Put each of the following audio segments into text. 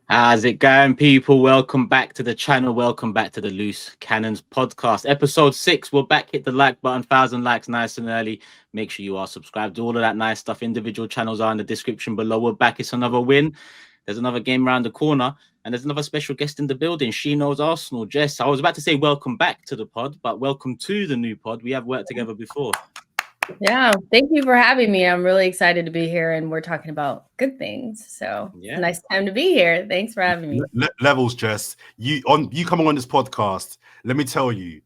How's it going, people? Welcome back to the channel. Welcome back to the Loose Cannons podcast, episode 6. We're back. Hit the like button, 1,000 likes nice and early. Make sure you are subscribed to all of that nice stuff. Individual channels are in the description below. We're back. It's another win. There's another game around the corner, and there's another special guest in the building. She knows Arsenal. Jess, I was about to say welcome back to the pod, but welcome to the new pod. We have worked together before. Yeah, thank you for having me. I'm really excited to be here, and we're talking about good things. So Yeah. it's a nice time to be here. Thanks for having me. Levels, Jess. You coming on this podcast. Let me tell you,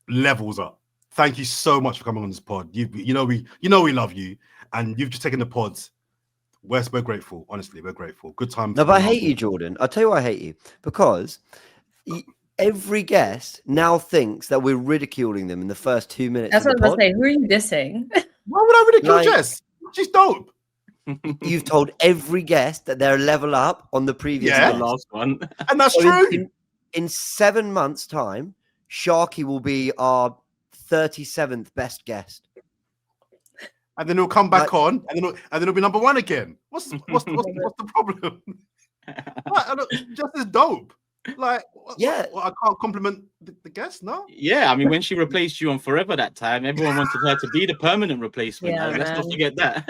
levels up. Thank you so much for coming on this pod. You know we love you, and you've just taken the pods. We're grateful. Honestly, we're grateful. Good time. No, but I hate you, Jordan. I'll tell you why I hate you. Because every guest now thinks that we're ridiculing them in the first 2 minutes. That's what I was pod. going to say. Who are you dissing? Why would I ridicule Jess? She's dope. You've told every guest that they're level up on the previous the last one. And that's so true. In 7 months' time, Sharky will be our 37th best guest. And then he'll come back on, and then he'll be number one again. What's the problem? Jess is dope. Like, yeah, I can't compliment the guest, no? Yeah, I mean, when she replaced you on Forever that time, everyone wanted her to be the permanent replacement. Yeah, Let's not forget that.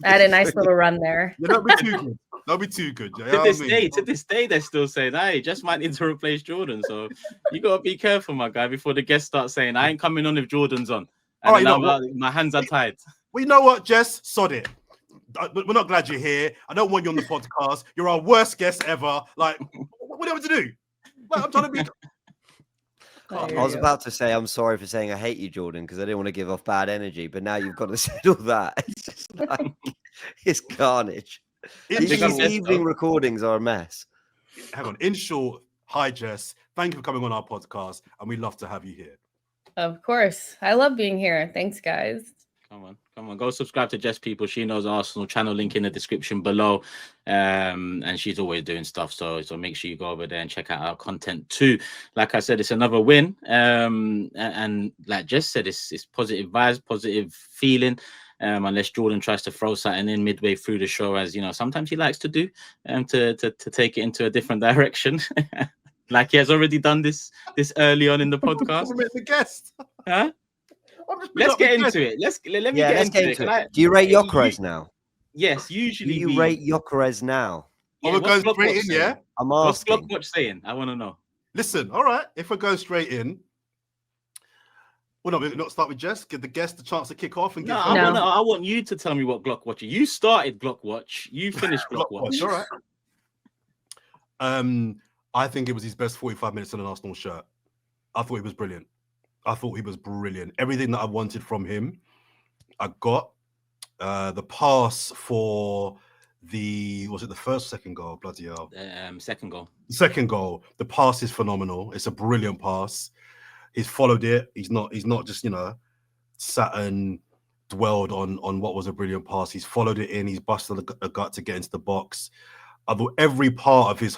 I had a nice little run there. Yeah, don't be too good. Don't be too good. To this day, they're still saying, "Hey, just might need to replace Jordan." So you gotta be careful, my guy, before the guests start saying, "I ain't coming on if Jordan's on." And my hands are tied. Well, you know what, Jess? Sod it. We're not glad you're here. I don't want you on the podcast. You're our worst guest ever. Like, what do you have to do? Like, I'm trying to be. I was about to say I'm sorry for saying I hate you, Jordan, because I didn't want to give off bad energy. But now you've got to say all that. It's just like it's carnage. These evening recordings are a mess. Hang on. In short, hi, Jess. Thank you for coming on our podcast, and we'd love to have you here. Of course. I love being here. Thanks, guys. Come on. Go subscribe to Jess, people. She knows Arsenal. Channel link in the description below. And she's always doing stuff. So make sure you go over there and check out our content too. Like I said, it's another win. And like Jess said, it's positive vibes, positive feeling. Unless Jordan tries to throw something in midway through the show, as you know, sometimes he likes to do, to take it into a different direction. Like he has already done this early on in the podcast. The guest. Huh? Let's get into it. Let me get into it. Do you rate GYOKERES now? Yes, usually. Do you rate GYOKERES now? Yeah, we're going straight in, yeah? I'm What's asking. Glock Watch saying? I want to know. Listen, all right. If we go straight in, well, no, we'll not start with Jess. Give the guest a chance to kick off and give. I want you to tell me what Glock Watch. You started Glock Watch. You finished Glock Watch. All right. I think it was his best 45 minutes in an Arsenal shirt. I thought he was brilliant. Everything that I wanted from him, I got. The pass for was it the first, second goal? Bloody hell. Second goal. The second goal. The pass is phenomenal. It's a brilliant pass. He's followed it. He's not just, sat and dwelled on what was a brilliant pass. He's followed it in. He's busted a gut to get into the box. I thought every part of his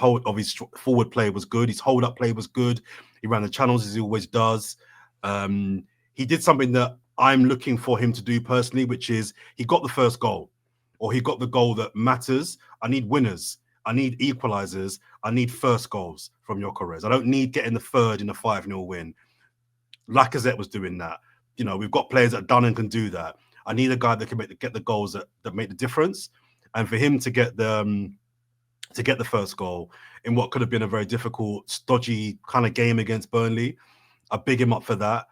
forward play was good. His hold up play was good. He ran the channels as he always does. He did something that I'm looking for him to do personally, which is he got the first goal, or he got the goal that matters. I need winners. I need equalizers. I need first goals from GYOKERES. I don't need getting the third in a 5-0 win. Lacazette was doing that. We've got players that are done and can do that. I need a guy that can get the goals that make the difference. And for him to get the first goal in what could have been a very difficult, stodgy kind of game against Burnley, I big him up for that.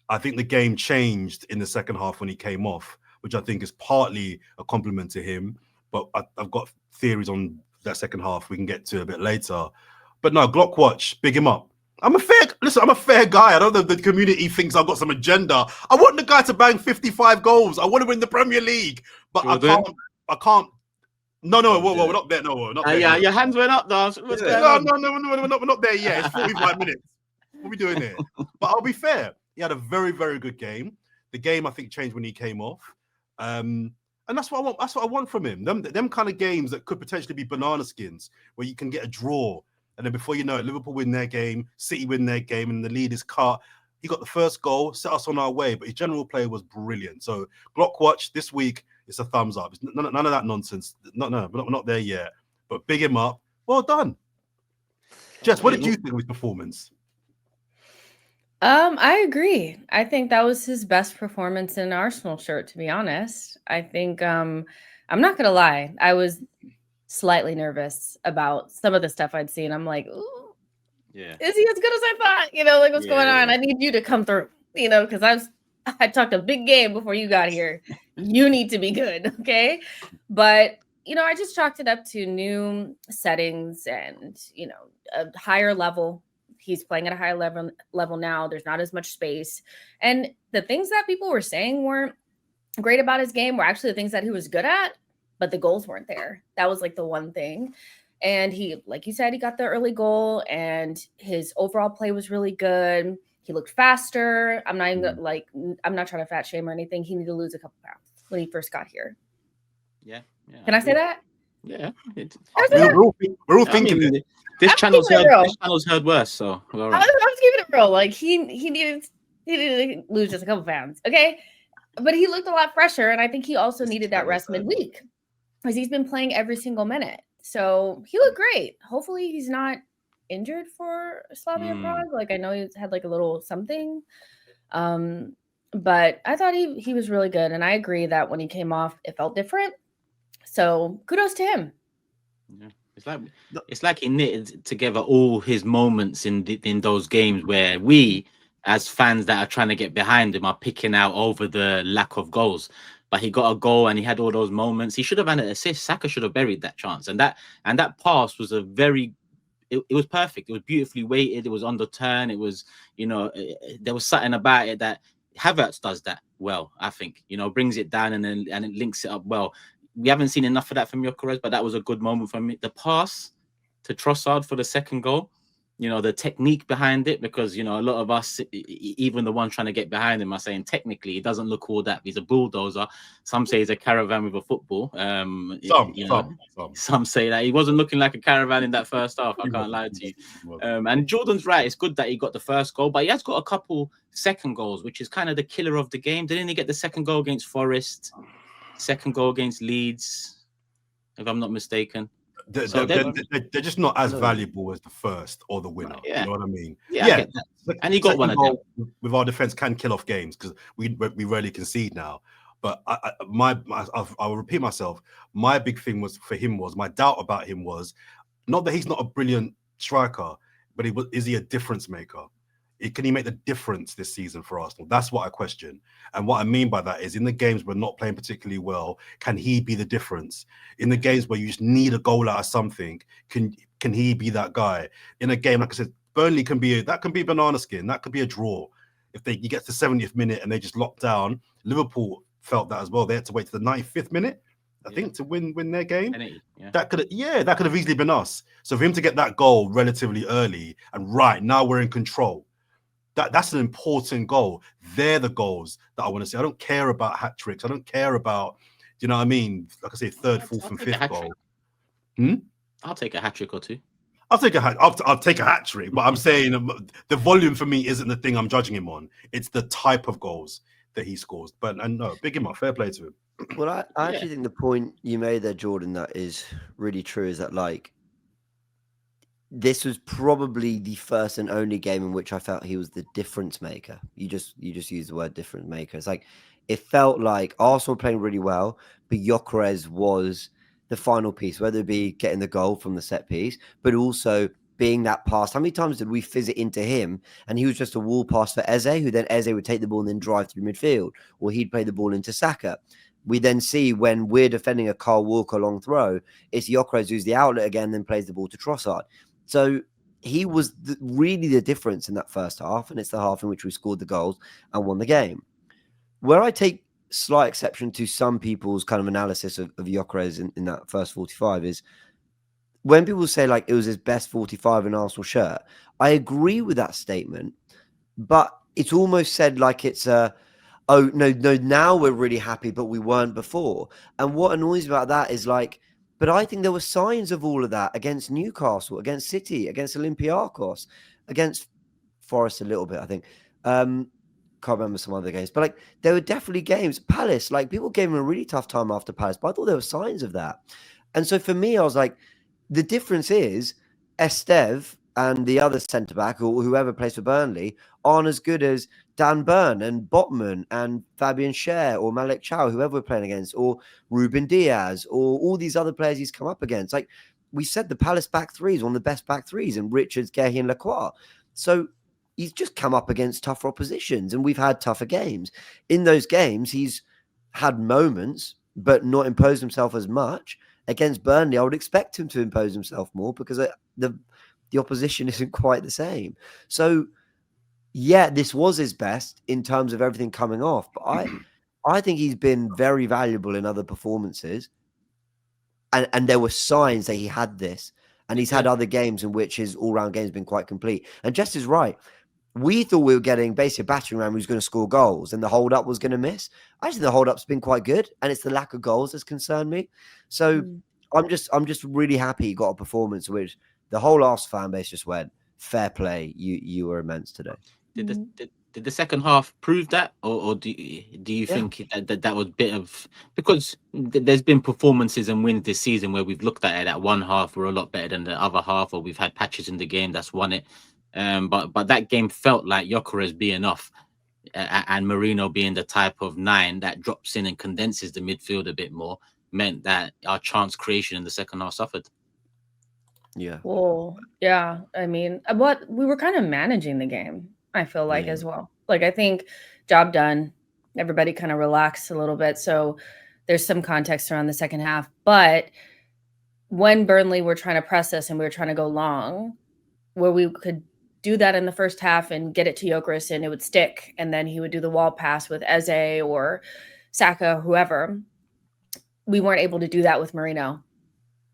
I think the game changed in the second half when he came off, which I think is partly a compliment to him. But I've got theories on that second half we can get to a bit later. But no, Glock Watch, big him up. I'm a fair guy. I don't know if the community thinks I've got some agenda. I want the guy to bang 55 goals. I want to win the Premier League. But Jordan? I can't. No, we're not there. No, we're not there. Yeah, your hands went up, though. What's going on? No, we're not there yet. It's 45 minutes. What are we doing here? But I'll be fair. He had a very, very good game. The game, I think, changed when he came off. And that's what I want. That's what I want from him. Them kind of games that could potentially be banana skins, where you can get a draw. And then before you know it, Liverpool win their game, City win their game, and the lead is cut. He got the first goal, set us on our way, but his general play was brilliant. So Glock Watch this week, it's a thumbs up. It's none of that nonsense. No, we're not there yet. But big him up. Well done. Jess, what did you think of his performance? I agree. I think that was his best performance in an Arsenal shirt, to be honest. I think I'm not gonna lie, I was slightly nervous about some of the stuff I'd seen. I'm like, ooh, Yeah. is he as good as I thought? You know, like what's going on? I need you to come through, you know, because I talked a big game before you got here. You need to be good, okay? But you know, I just chalked it up to new settings and you know, a higher level. He's playing at a higher level now. There's not as much space. And the things that people were saying weren't great about his game were actually the things that he was good at, but the goals weren't there. That was like the one thing. And he, like you said, he got the early goal and his overall play was really good. He looked faster. I'm not even I'm not trying to fat shame or anything. He needed to lose a couple pounds when he first got here. Yeah. Can I say that? Yeah. We're all thinking it. This channel's heard worse, so we're all right. I was keeping it real. Like he needed to lose just a couple pounds. Okay. But he looked a lot fresher. And I think he also needed that rest midweek because he's been playing every single minute. So he looked great. Hopefully he's not injured for Slavia Prague. Like I know he's had like a little something. But I thought he was really good. And I agree that when he came off, it felt different. So kudos to him. Yeah. It's like he knitted together all his moments in those games where we, as fans that are trying to get behind him, are picking out over the lack of goals. But he got a goal and he had all those moments. He should have had an assist. Saka should have buried that chance. And that pass was it was perfect. It was beautifully weighted. It was on the turn. It was, you know, there was something about it that Havertz does that well, I think. You know, brings it down and it links it up well. We haven't seen enough of that from GYOKERES, but that was a good moment for me. The pass to Trossard for the second goal, you know, the technique behind it, because, you know, a lot of us, even the ones trying to get behind him, are saying technically he doesn't look all that. He's a bulldozer. Some say he's a caravan with a football. Some say that he wasn't looking like a caravan in that first half. I can't lie to you. And Jordan's right. It's good that he got the first goal, but he has got a couple second goals, which is kind of the killer of the game. Didn't he get the second goal against Forest? Second goal against Leeds, if I'm not mistaken. They're just not as valuable as the first or the winner. Yeah. You know what I mean? Yeah. And he got one of them. With our defense can kill off games because we rarely concede now. But I'll repeat myself. My big thing was my doubt about him was not that he's not a brilliant striker, but is he a difference maker? Can he make the difference this season for Arsenal? That's what I question. And what I mean by that is in the games we're not playing particularly well, can he be the difference? In the games where you just need a goal out of something, can he be that guy? In a game, like I said, Burnley can be a banana skin. That could be a draw. If you get to the 70th minute and they just lock down, Liverpool felt that as well. They had to wait to the 95th minute, I think, to win their game. That could have easily been us. So for him to get that goal relatively early and right now we're in control. That's an important goal. They're the goals that I want to see. I don't care about hat tricks. I don't care about, you know what I mean? Like I say, third, fourth, and fifth goal. I'll take a hat trick or two. I'll take a hat trick, but I'm saying the volume for me isn't the thing I'm judging him on. It's the type of goals that he scores. And no, big him up. Fair play to him. Well, I actually think the point you made there, Jordan, that is really true is that, like, this was probably the first and only game in which I felt he was the difference maker. You just used the word difference maker. It's like it felt like Arsenal were playing really well, but GYOKERES was the final piece, whether it be getting the goal from the set piece, but also being that pass. How many times did we fizz it into him and he was just a wall pass for Eze, who then Eze would take the ball and then drive through midfield, or he'd play the ball into Saka. We then see when we're defending a Kyle Walker long throw, it's GYOKERES who's the outlet again, then plays the ball to Trossard. So he was really the difference in that first half, and it's the half in which we scored the goals and won the game. Where I take slight exception to some people's kind of analysis of GYOKERES in that first 45 is when people say like it was his best 45 in Arsenal shirt. I agree with that statement, but it's almost said like it's oh no, now we're really happy, but we weren't before. And what annoys me about that is like, but I think there were signs of all of that against Newcastle, against City, against Olympiacos, against Forest a little bit, I think. Can't remember some other games. But like there were definitely games. Palace, like people gave him a really tough time after Palace, but I thought there were signs of that. And so for me, I was like, the difference is Esteve and the other centre back or whoever plays for Burnley aren't as good as Dan Burn and Botman and Fabian Schär or Malik Chow, whoever we're playing against, or Ruben Diaz or all these other players he's come up against. Like we said, the Palace back three is one of the best back threes, and Richards, Guehi, and Lacroix. So he's just come up against tougher oppositions, and we've had tougher games. In those games, he's had moments, but not imposed himself as much. Against Burnley, I would expect him to impose himself more because the opposition isn't quite the same. So, yeah, this was his best in terms of everything coming off. But I think he's been very valuable in other performances. And there were signs that he had this. And he's had other games in which his all-round game has been quite complete. And Jess is right. We thought we were getting basically a battering ram who's going to score goals and the hold-up was going to miss. Actually, the hold-up's been quite good. And it's the lack of goals that's concerned me. So I'm just really happy he got a performance which the whole Arsenal fan base just went, fair play, you were immense today. Did the second half prove that, or do you think that was a bit of, because there's been performances and wins this season where we've looked at it at one half we're a lot better than the other half, or we've had patches in the game that's won it, but that game felt like GYOKERES being off and Marino being the type of 9 that drops in and condenses the midfield a bit more, meant that our chance creation in the second half suffered. Yeah. Well, yeah. I mean, we were kind of managing the game, I feel like, as well. Like, I think job done. Everybody kind of relaxed a little bit. So there's some context around the second half. But when Burnley were trying to press us and we were trying to go long, where we could do that in the first half and get it to GYOKERES and it would stick, and then he would do the wall pass with Eze or Saka, whoever, we weren't able to do that with Marino.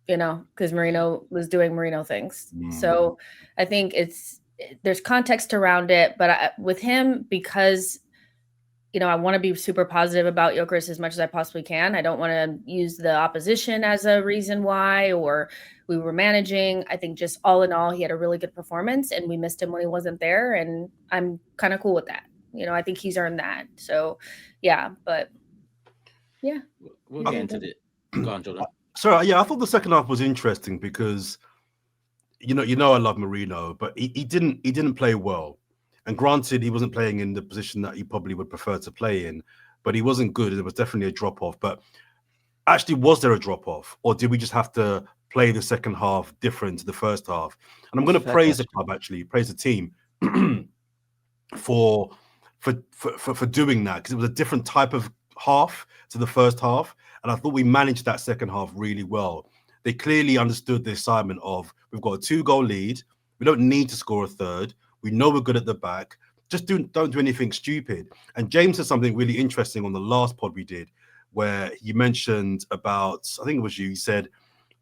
Because Marino was doing Marino things. So I think there's context around it, but with him, because, I want to be super positive about GYOKERES as much as I possibly can. I don't want to use the opposition as a reason why, or we were managing. I think just all in all, he had a really good performance and we missed him when he wasn't there. And I'm kind of cool with that. I think he's earned that. So yeah, but yeah. We'll get into it. Go on, Jordan. So yeah, I thought the second half was interesting because, I love Marino, but he didn't play well. And granted, he wasn't playing in the position that he probably would prefer to play in, but he wasn't good. There was definitely a drop off. But actually, was there a drop off, or did we just have to play the second half different to the first half? And I'm going to praise the club, actually, praise the team for doing that, because it was a different type of half to the first half. And I thought we managed that second half really well. They clearly understood the assignment of, we've got a 2-goal lead. We don't need to score a third. We know we're good at the back. Just don't do anything stupid. And James said something really interesting on the last pod we did, where you mentioned about, I think it was you said,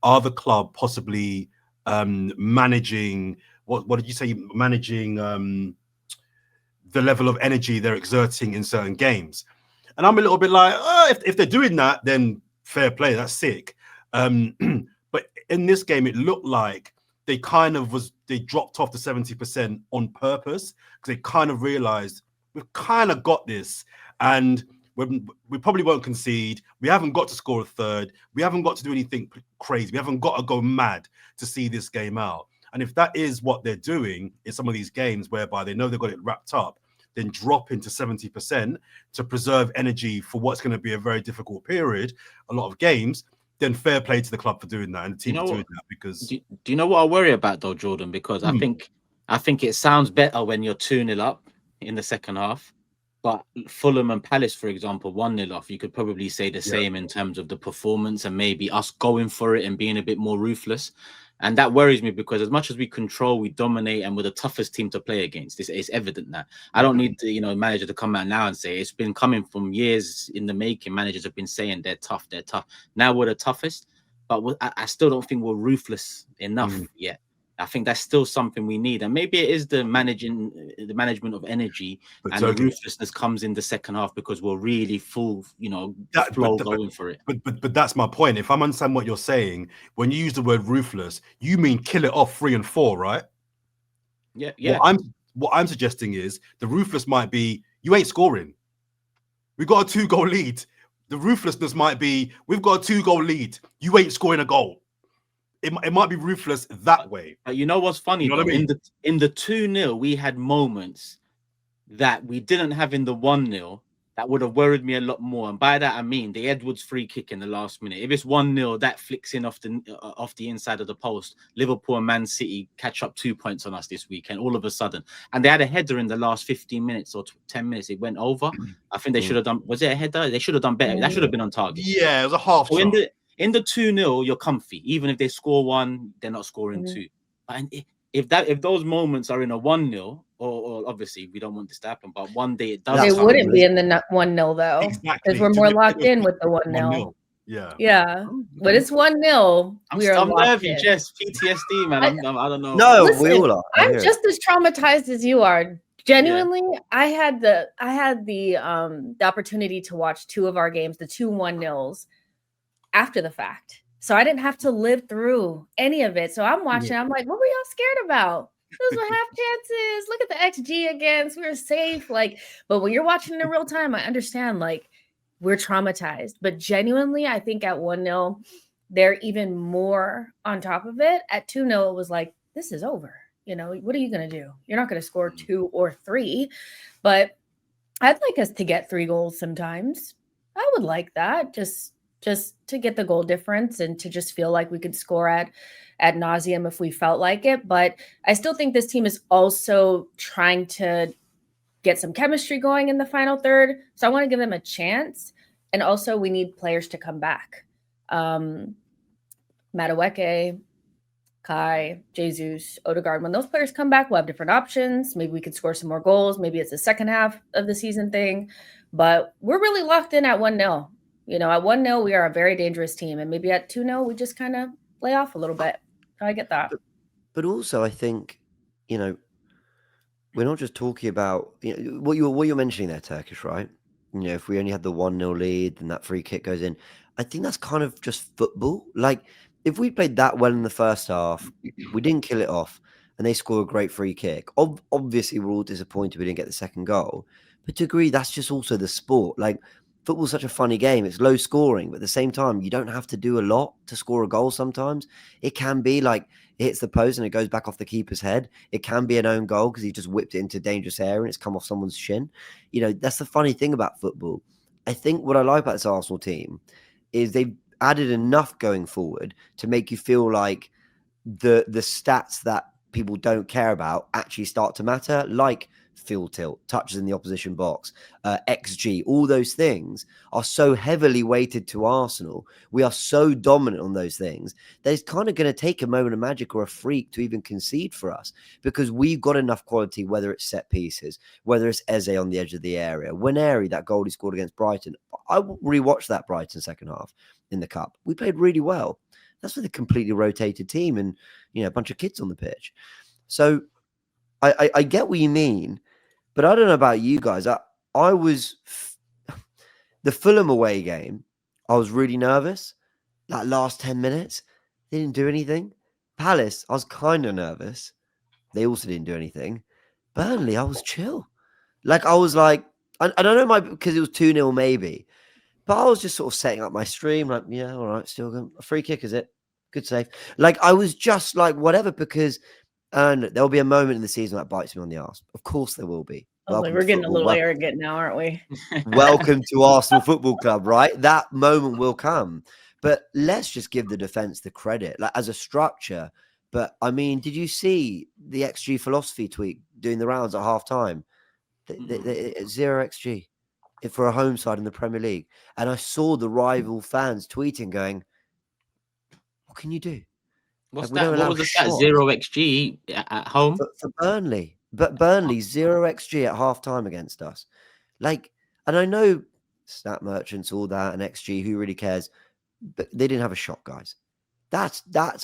are the club possibly managing, what did you say? Managing the level of energy they're exerting in certain games. And I'm a little bit like, if they're doing that, then fair play, that's sick. But in this game, it looked like they dropped off to 70% on purpose, because they kind of realized we've kind of got this, and we probably won't concede. We haven't got to score a third. We haven't got to do anything crazy. We haven't got to go mad to see this game out. And if that is what they're doing in some of these games, whereby they know they've got it wrapped up, then drop into 70% to preserve energy for what's going to be a very difficult period, a lot of games, then fair play to the club for doing that and the team for doing that. Because do you know what I worry about though, Jordan? Because I think it sounds better when you're 2-0 up in the second half. But Fulham and Palace, for example, 1-0 off, you could probably say the same in terms of the performance and maybe us going for it and being a bit more ruthless. And that worries me, because as much as we control, we dominate, and we're the toughest team to play against. It's evident that. I don't need the manager to come out now and say, it's been coming from years in the making. Managers have been saying they're tough. Now we're the toughest, but I still don't think we're ruthless enough yet. I think that's still something we need, and maybe it is the management of energy, and the ruthlessness comes in the second half because we're really full, going for it. But that's my point. If I'm understanding what you're saying, when you use the word ruthless, you mean kill it off 3 and 4, right? Yeah. What I'm suggesting is the ruthless might be you ain't scoring. We got a 2-goal lead. The ruthlessness might be we've got a 2-goal lead. You ain't scoring a goal. it might be ruthless that way. But you know what's funny? You know what I mean? In the 2-0, we had moments that we didn't have in the 1-0 that would have worried me a lot more. And by that I mean the Edwards free kick in the last minute. If it's 1-0, that flicks in off the inside of the post. Liverpool and Man City catch up 2 points on us this weekend, all of a sudden. And they had a header in the last 15 minutes or 10 minutes. It went over. I think they should have done. Was it a header? They should have done better. That should have been on target. Yeah, it was a half shot. In the 2-0, you're comfy. Even if they score 1, they're not scoring 2. And if those moments are in a 1-0, or obviously we don't want this to happen, but one day it does. They wouldn't be in the 1-0 though, because we're more locked in with the 1-0. Yeah. But it's 1-0. I'm nervy, Jess. PTSD, man. I don't know. No, listen, we all are. I'm just as traumatized as you are. Genuinely, I had the opportunity to watch 2 of our games, the 2 1-0s, after the fact. So I didn't have to live through any of it. So I'm watching. I'm like, what were y'all scared about? Those were half chances. Look at the XG against. We were safe. But when you're watching in real time, I understand. We're traumatized. But genuinely, I think at 1-0, they're even more on top of it. At 2-0, it was like, this is over. What are you going to do? You're not going to score 2 or 3. But I'd like us to get 3 goals sometimes. I would like that. Just to get the goal difference and to just feel like we could score ad nauseum if we felt like it. But I still think this team is also trying to get some chemistry going in the final third. So I want to give them a chance. And also we need players to come back. Madueke, Kai, Jesus, Odegaard. When those players come back, we'll have different options. Maybe we could score some more goals. Maybe it's the second half of the season thing. But we're really locked in at 1-0. At 1-0, we are a very dangerous team. And maybe at 2-0, we just kind of lay off a little bit. I get that. But also, I think, we're not just talking about what you're mentioning there, Turkish, right? If we only had the 1-0 lead and that free kick goes in, I think that's kind of just football. If we played that well in the first half, we didn't kill it off, and they score a great free kick. Obviously, we're all disappointed we didn't get the second goal. But to agree, that's just also the sport. Football's such a funny game. It's low scoring, but at the same time, you don't have to do a lot to score a goal sometimes. It can be it hits the post and it goes back off the keeper's head. It can be an own goal because he just whipped it into dangerous area and it's come off someone's shin. That's the funny thing about football. I think what I like about this Arsenal team is they've added enough going forward to make you feel like the stats that people don't care about actually start to matter, like field tilt, touches in the opposition box, XG, all those things are so heavily weighted to Arsenal. We are so dominant on those things that it's kind of going to take a moment of magic or a freak to even concede for us, because we've got enough quality, whether it's set pieces, whether it's Eze on the edge of the area. Winery, that goal he scored against Brighton, I rewatched that Brighton second half in the Cup. We played really well. That's with a completely rotated team and, a bunch of kids on the pitch. So I get what you mean. But I don't know about you guys. I was the Fulham away game. I was really nervous. That last 10 minutes, they didn't do anything. Palace, I was kind of nervous. They also didn't do anything. Burnley, I was chill. I was I don't know because it was 2-0 maybe. But I was just sort of setting up my stream. Yeah, all right, still going. A free kick, is it? Good save. I was just whatever, because and there'll be a moment in the season that bites me on the arse. Of course there will be. We're getting a little arrogant now, aren't we? Welcome to Arsenal Football Club, right? That moment will come. But let's just give the defence the credit, as a structure. But, I mean, did you see the XG philosophy tweet doing the rounds at half-time? 0 XG for a home side in the Premier League. And I saw the rival fans tweeting going, what can you do? What's that? What was that? 0 XG at home for Burnley, but Burnley 0 XG at half time against us. And I know stat merchants, all that, and XG. Who really cares? But they didn't have a shot, guys. That's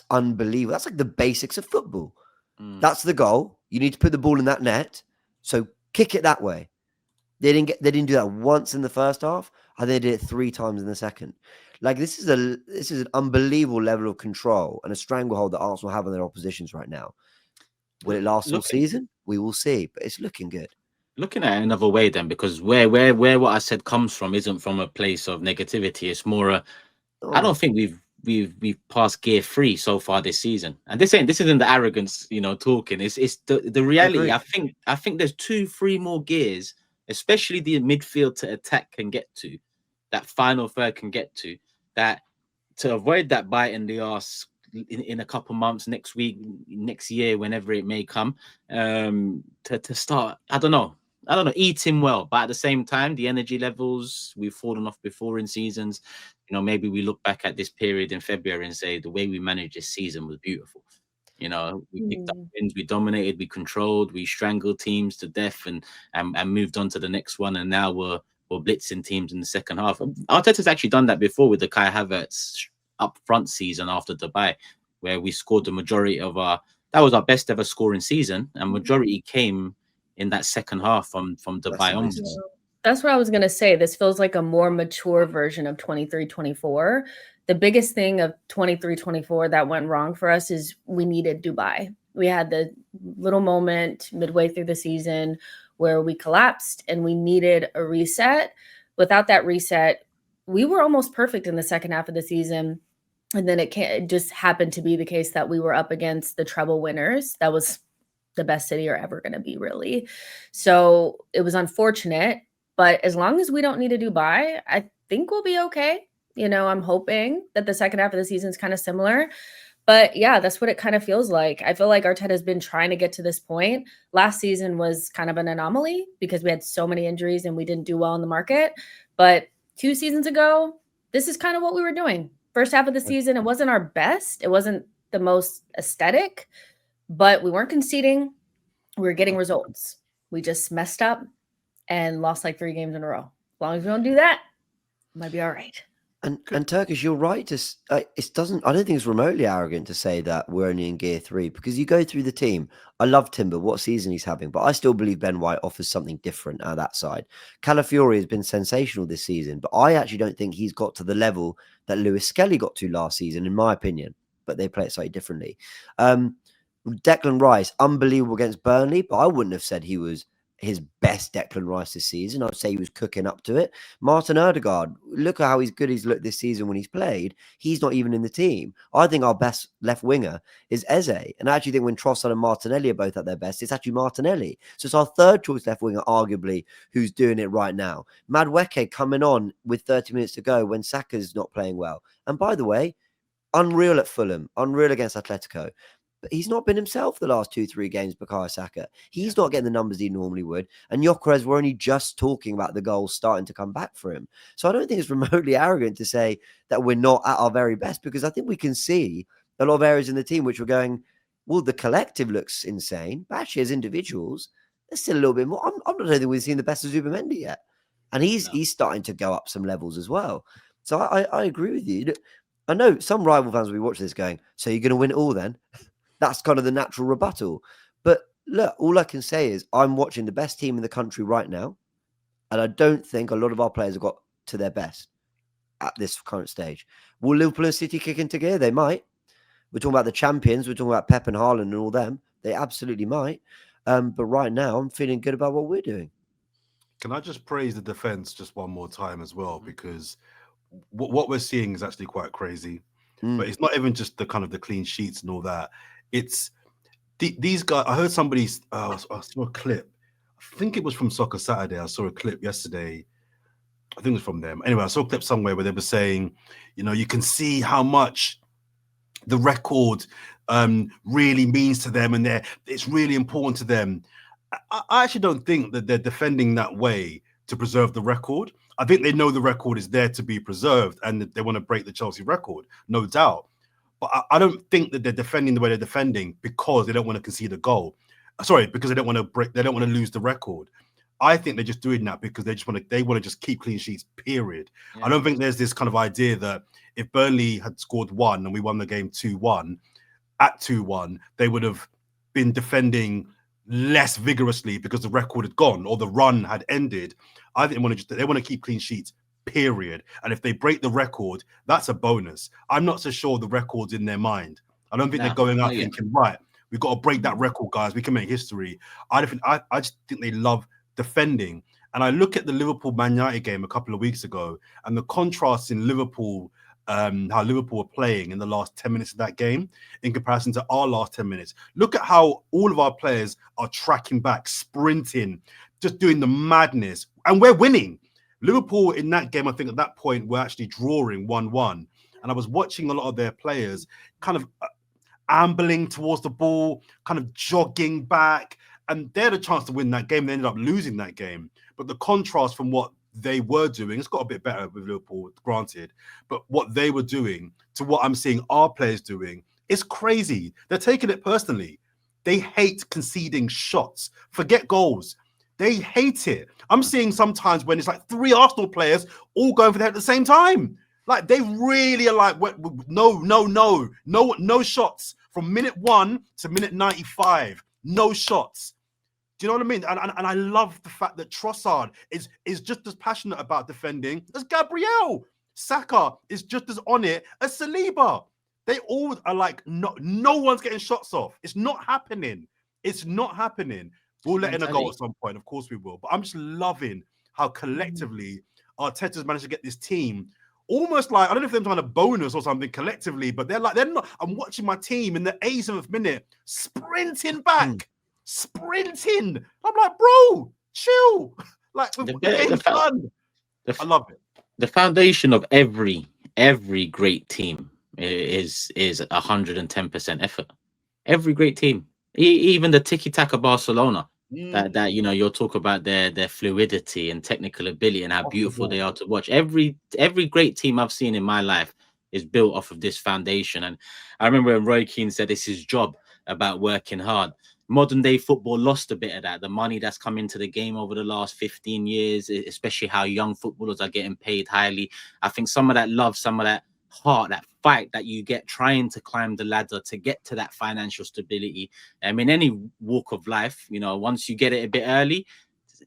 unbelievable. That's the basics of football. That's the goal. You need to put the ball in that net. So kick it that way. They didn't do that once in the first half, and they did it 3 times in the second. This is an unbelievable level of control and a stranglehold that Arsenal have on their oppositions right now. Will it last all season? We will see, but it's looking good. Looking at it another way then, because where what I said comes from isn't from a place of negativity. It's more I don't think we've passed gear 3 so far this season. And this isn't the arrogance, talking. It's the reality. I think there's 2-3 more gears, especially the midfield to attack can get to, that final third can get to, that to avoid that bite in the arse in a couple months, next week, next year, whenever it may come, to start, I don't know, eating well. But at the same time, the energy levels, we've fallen off before in seasons. Maybe we look back at this period in February and say the way we managed this season was beautiful. We picked up wins, we dominated, we controlled, we strangled teams to death, and moved on to the next one. And now we're blitzing teams in the second half. Arteta's actually done that before with the Kai Havertz up front season after Dubai, where we scored the majority of that was our best ever scoring season, and majority came in that second half from Dubai onwards. That's what I was going to say. This feels like a more mature version of 23-24. The biggest thing of 23-24 that went wrong for us is we needed Dubai. We had the little moment midway through the season where we collapsed and we needed a reset. Without that reset, we were almost perfect in the second half of the season. And then it just happened to be the case that we were up against the treble winners. That was the best City are ever going to be, really. So it was unfortunate. But as long as we don't need to Dubai, I think we'll be okay. I'm hoping that the second half of the season is kind of similar. But yeah, that's what it kind of feels like. I feel like Arteta has been trying to get to this point. Last season was kind of an anomaly because we had so many injuries and we didn't do well in the market. But 2 seasons ago, this is kind of what we were doing. First half of the season, it wasn't our best. It wasn't the most aesthetic, but we weren't conceding. We were getting results. We just messed up and lost like 3 games in a row. As long as we don't do that, it might be all right. And Turkish, you're right. I don't think it's remotely arrogant to say that we're only in gear 3, because you go through the team. I love Timber, what season he's having, but I still believe Ben White offers something different at that side. Calafiori has been sensational this season, but I actually don't think he's got to the level that Lewis Skelly got to last season, in my opinion. But they play it slightly differently. Declan Rice, unbelievable against Burnley, but I wouldn't have said he was his best Declan Rice this season. I'd say he was cooking up to it. Martin Odegaard, look at how he's looked this season when he's played. He's not even in the team. I think our best left winger is Eze. And I actually think when Trossard and Martinelli are both at their best, it's actually Martinelli. So it's our third choice left winger, arguably, who's doing it right now. Madueke coming on with 30 minutes to go when Saka's not playing well. And by the way, unreal at Fulham, unreal against Atletico. But he's not been himself the last 2-3 games, Bukayo Saka. He's not getting the numbers he normally would. And GYOKERES, we're only just talking about the goals starting to come back for him. So I don't think it's remotely arrogant to say that we're not at our very best, because I think we can see a lot of areas in the team which we're going, well, the collective looks insane. But actually, as individuals, there's still a little bit more. I don't think we've seen the best of Zubimendi yet. And he's starting to go up some levels as well. So I agree with you. I know some rival fans will be watching this going, so you're going to win it all then? That's kind of the natural rebuttal. But look, all I can say is I'm watching the best team in the country right now. And I don't think a lot of our players have got to their best at this current stage. Will Liverpool and City kick into gear? They might. We're talking about the champions. We're talking about Pep and Haaland and all them. They absolutely might. But right now, I'm feeling good about what we're doing. Can I just praise the defense just one more time as well? Because what we're seeing is actually quite crazy. But it's not even just the kind of the clean sheets and all that. It's these guys. I heard somebody, I saw a clip. I think it was from Soccer Saturday. I saw a clip yesterday. I think it was from them. Anyway, I saw a clip somewhere where they were saying, you can see how much the record really means to them, and it's really important to them. I actually don't think that they're defending that way to preserve the record. I think they know the record is there to be preserved and that they want to break the Chelsea record, no doubt. But I don't think that they're defending the way they're defending because they don't want to concede a goal. Sorry, because they don't want to lose the record. I think they're just doing that because they want to just keep clean sheets, period. Yeah. I don't think there's this kind of idea that if Burnley had scored 1 and we won the game 2-1, at 2-1, they would have been defending less vigorously because the record had gone or the run had ended. I think they want to keep clean sheets, period. And if they break the record, that's a bonus. I'm not so sure the record's in their mind. I don't think they're going out thinking, right, we've got to break that record, guys. We can make history. I just think they love defending. And I look at the Liverpool Man United game a couple of weeks ago and the contrast in Liverpool how Liverpool were playing in the last 10 minutes of that game in comparison to our last 10 minutes. Look at how all of our players are tracking back, sprinting, just doing the madness, and we're winning. Liverpool in that game, I think at that point, were actually drawing 1-1. And I was watching a lot of their players kind of ambling towards the ball, kind of jogging back, and they had a chance to win that game. They ended up losing that game. But the contrast from what they were doing, it's got a bit better with Liverpool, granted, but what they were doing to what I'm seeing our players doing is crazy. They're taking it personally. They hate conceding shots. Forget goals. They hate it. I'm seeing sometimes when it's like 3 Arsenal players all going for the head at the same time. Like they really are like, no shots from minute 1 to minute 95. No shots. Do you know what I mean? And I love the fact that Trossard is just as passionate about defending as Gabriel. Saka is just as on it as Saliba. They all are like, no one's getting shots off. It's not happening. It's not happening. We'll let in a goal at some point. Of course we will. But I'm just loving how collectively Arteta's managed to get this team almost like, I don't know if they're trying to bonus or something collectively, but they're not. I'm watching my team in the 87th minute sprinting back. Sprinting. I'm like, bro, chill. Like, the game's done. I love it. The foundation of every great team is 110% effort. Every great team, even the tiki-taka Barcelona, that you'll talk about their fluidity and technical ability and how beautiful they are to watch. Every great team I've seen in my life is built off of this foundation. And I remember when Roy Keane said it's his job about working hard. Modern day football lost a bit of that. The money that's come into the game over the last 15 years, especially how young footballers are getting paid highly. I think some of that love, some of that heart, that fight that you get trying to climb the ladder to get to that financial stability. In any walk of life, once you get it a bit early,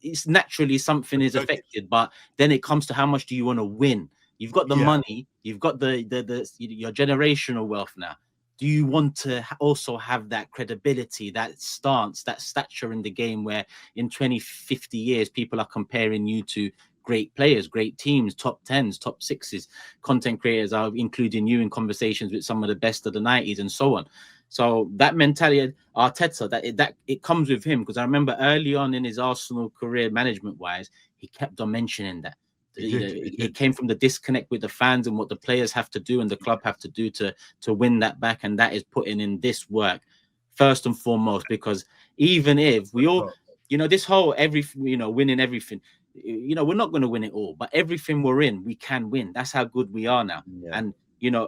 it's naturally something is affected. But then it comes to how much do you want to win? You've got the money, you've got your generational wealth now. Do you want to also have that credibility, that stance, that stature in the game where in 20, 50 years, people are comparing you to great players, great teams, top 10s, top 6s, content creators are including you in conversations with some of the best of the 90s and so on. So that mentality, Arteta, that it comes with him, because I remember early on in his Arsenal career, management-wise, he kept on mentioning that. It came from the disconnect with the fans and what the players have to do and the club have to do to win that back, and that is putting in this work first and foremost. Because even if we all, this whole winning everything, we're not going to win it all, but everything we're in, we can win. That's how good we are now. And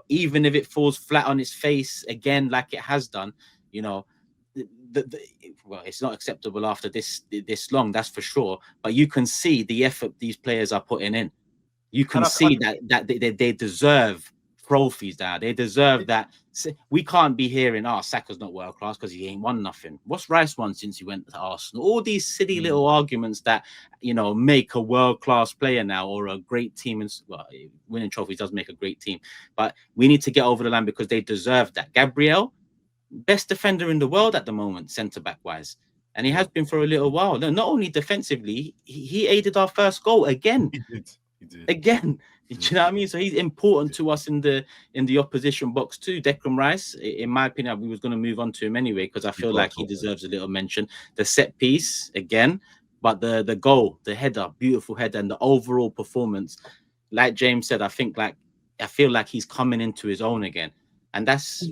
even if it falls flat on its face again, like it has done, well, it's not acceptable after this long, that's for sure. But you can see the effort these players are putting in. You can see that they deserve trophies now. They deserve that. We can't be hearing, Saka's not world class because he ain't won nothing. What's Rice won since he went to Arsenal? All these silly little arguments that make a world class player now or a great team. And winning trophies does make a great team, but we need to get over the line because they deserve that. Gabriel, best defender in the world at the moment, centre back wise, and he has been for a little while. No, not only defensively, he aided our first goal again. He did. Again. Do you know what I mean? So he's important to us in the opposition box too. Declan Rice, in my opinion, we was going to move on to him anyway because I feel like he deserves a little mention. The set piece again, but the goal, the header, beautiful header, and the overall performance, like James said, I feel like he's coming into his own again. And that's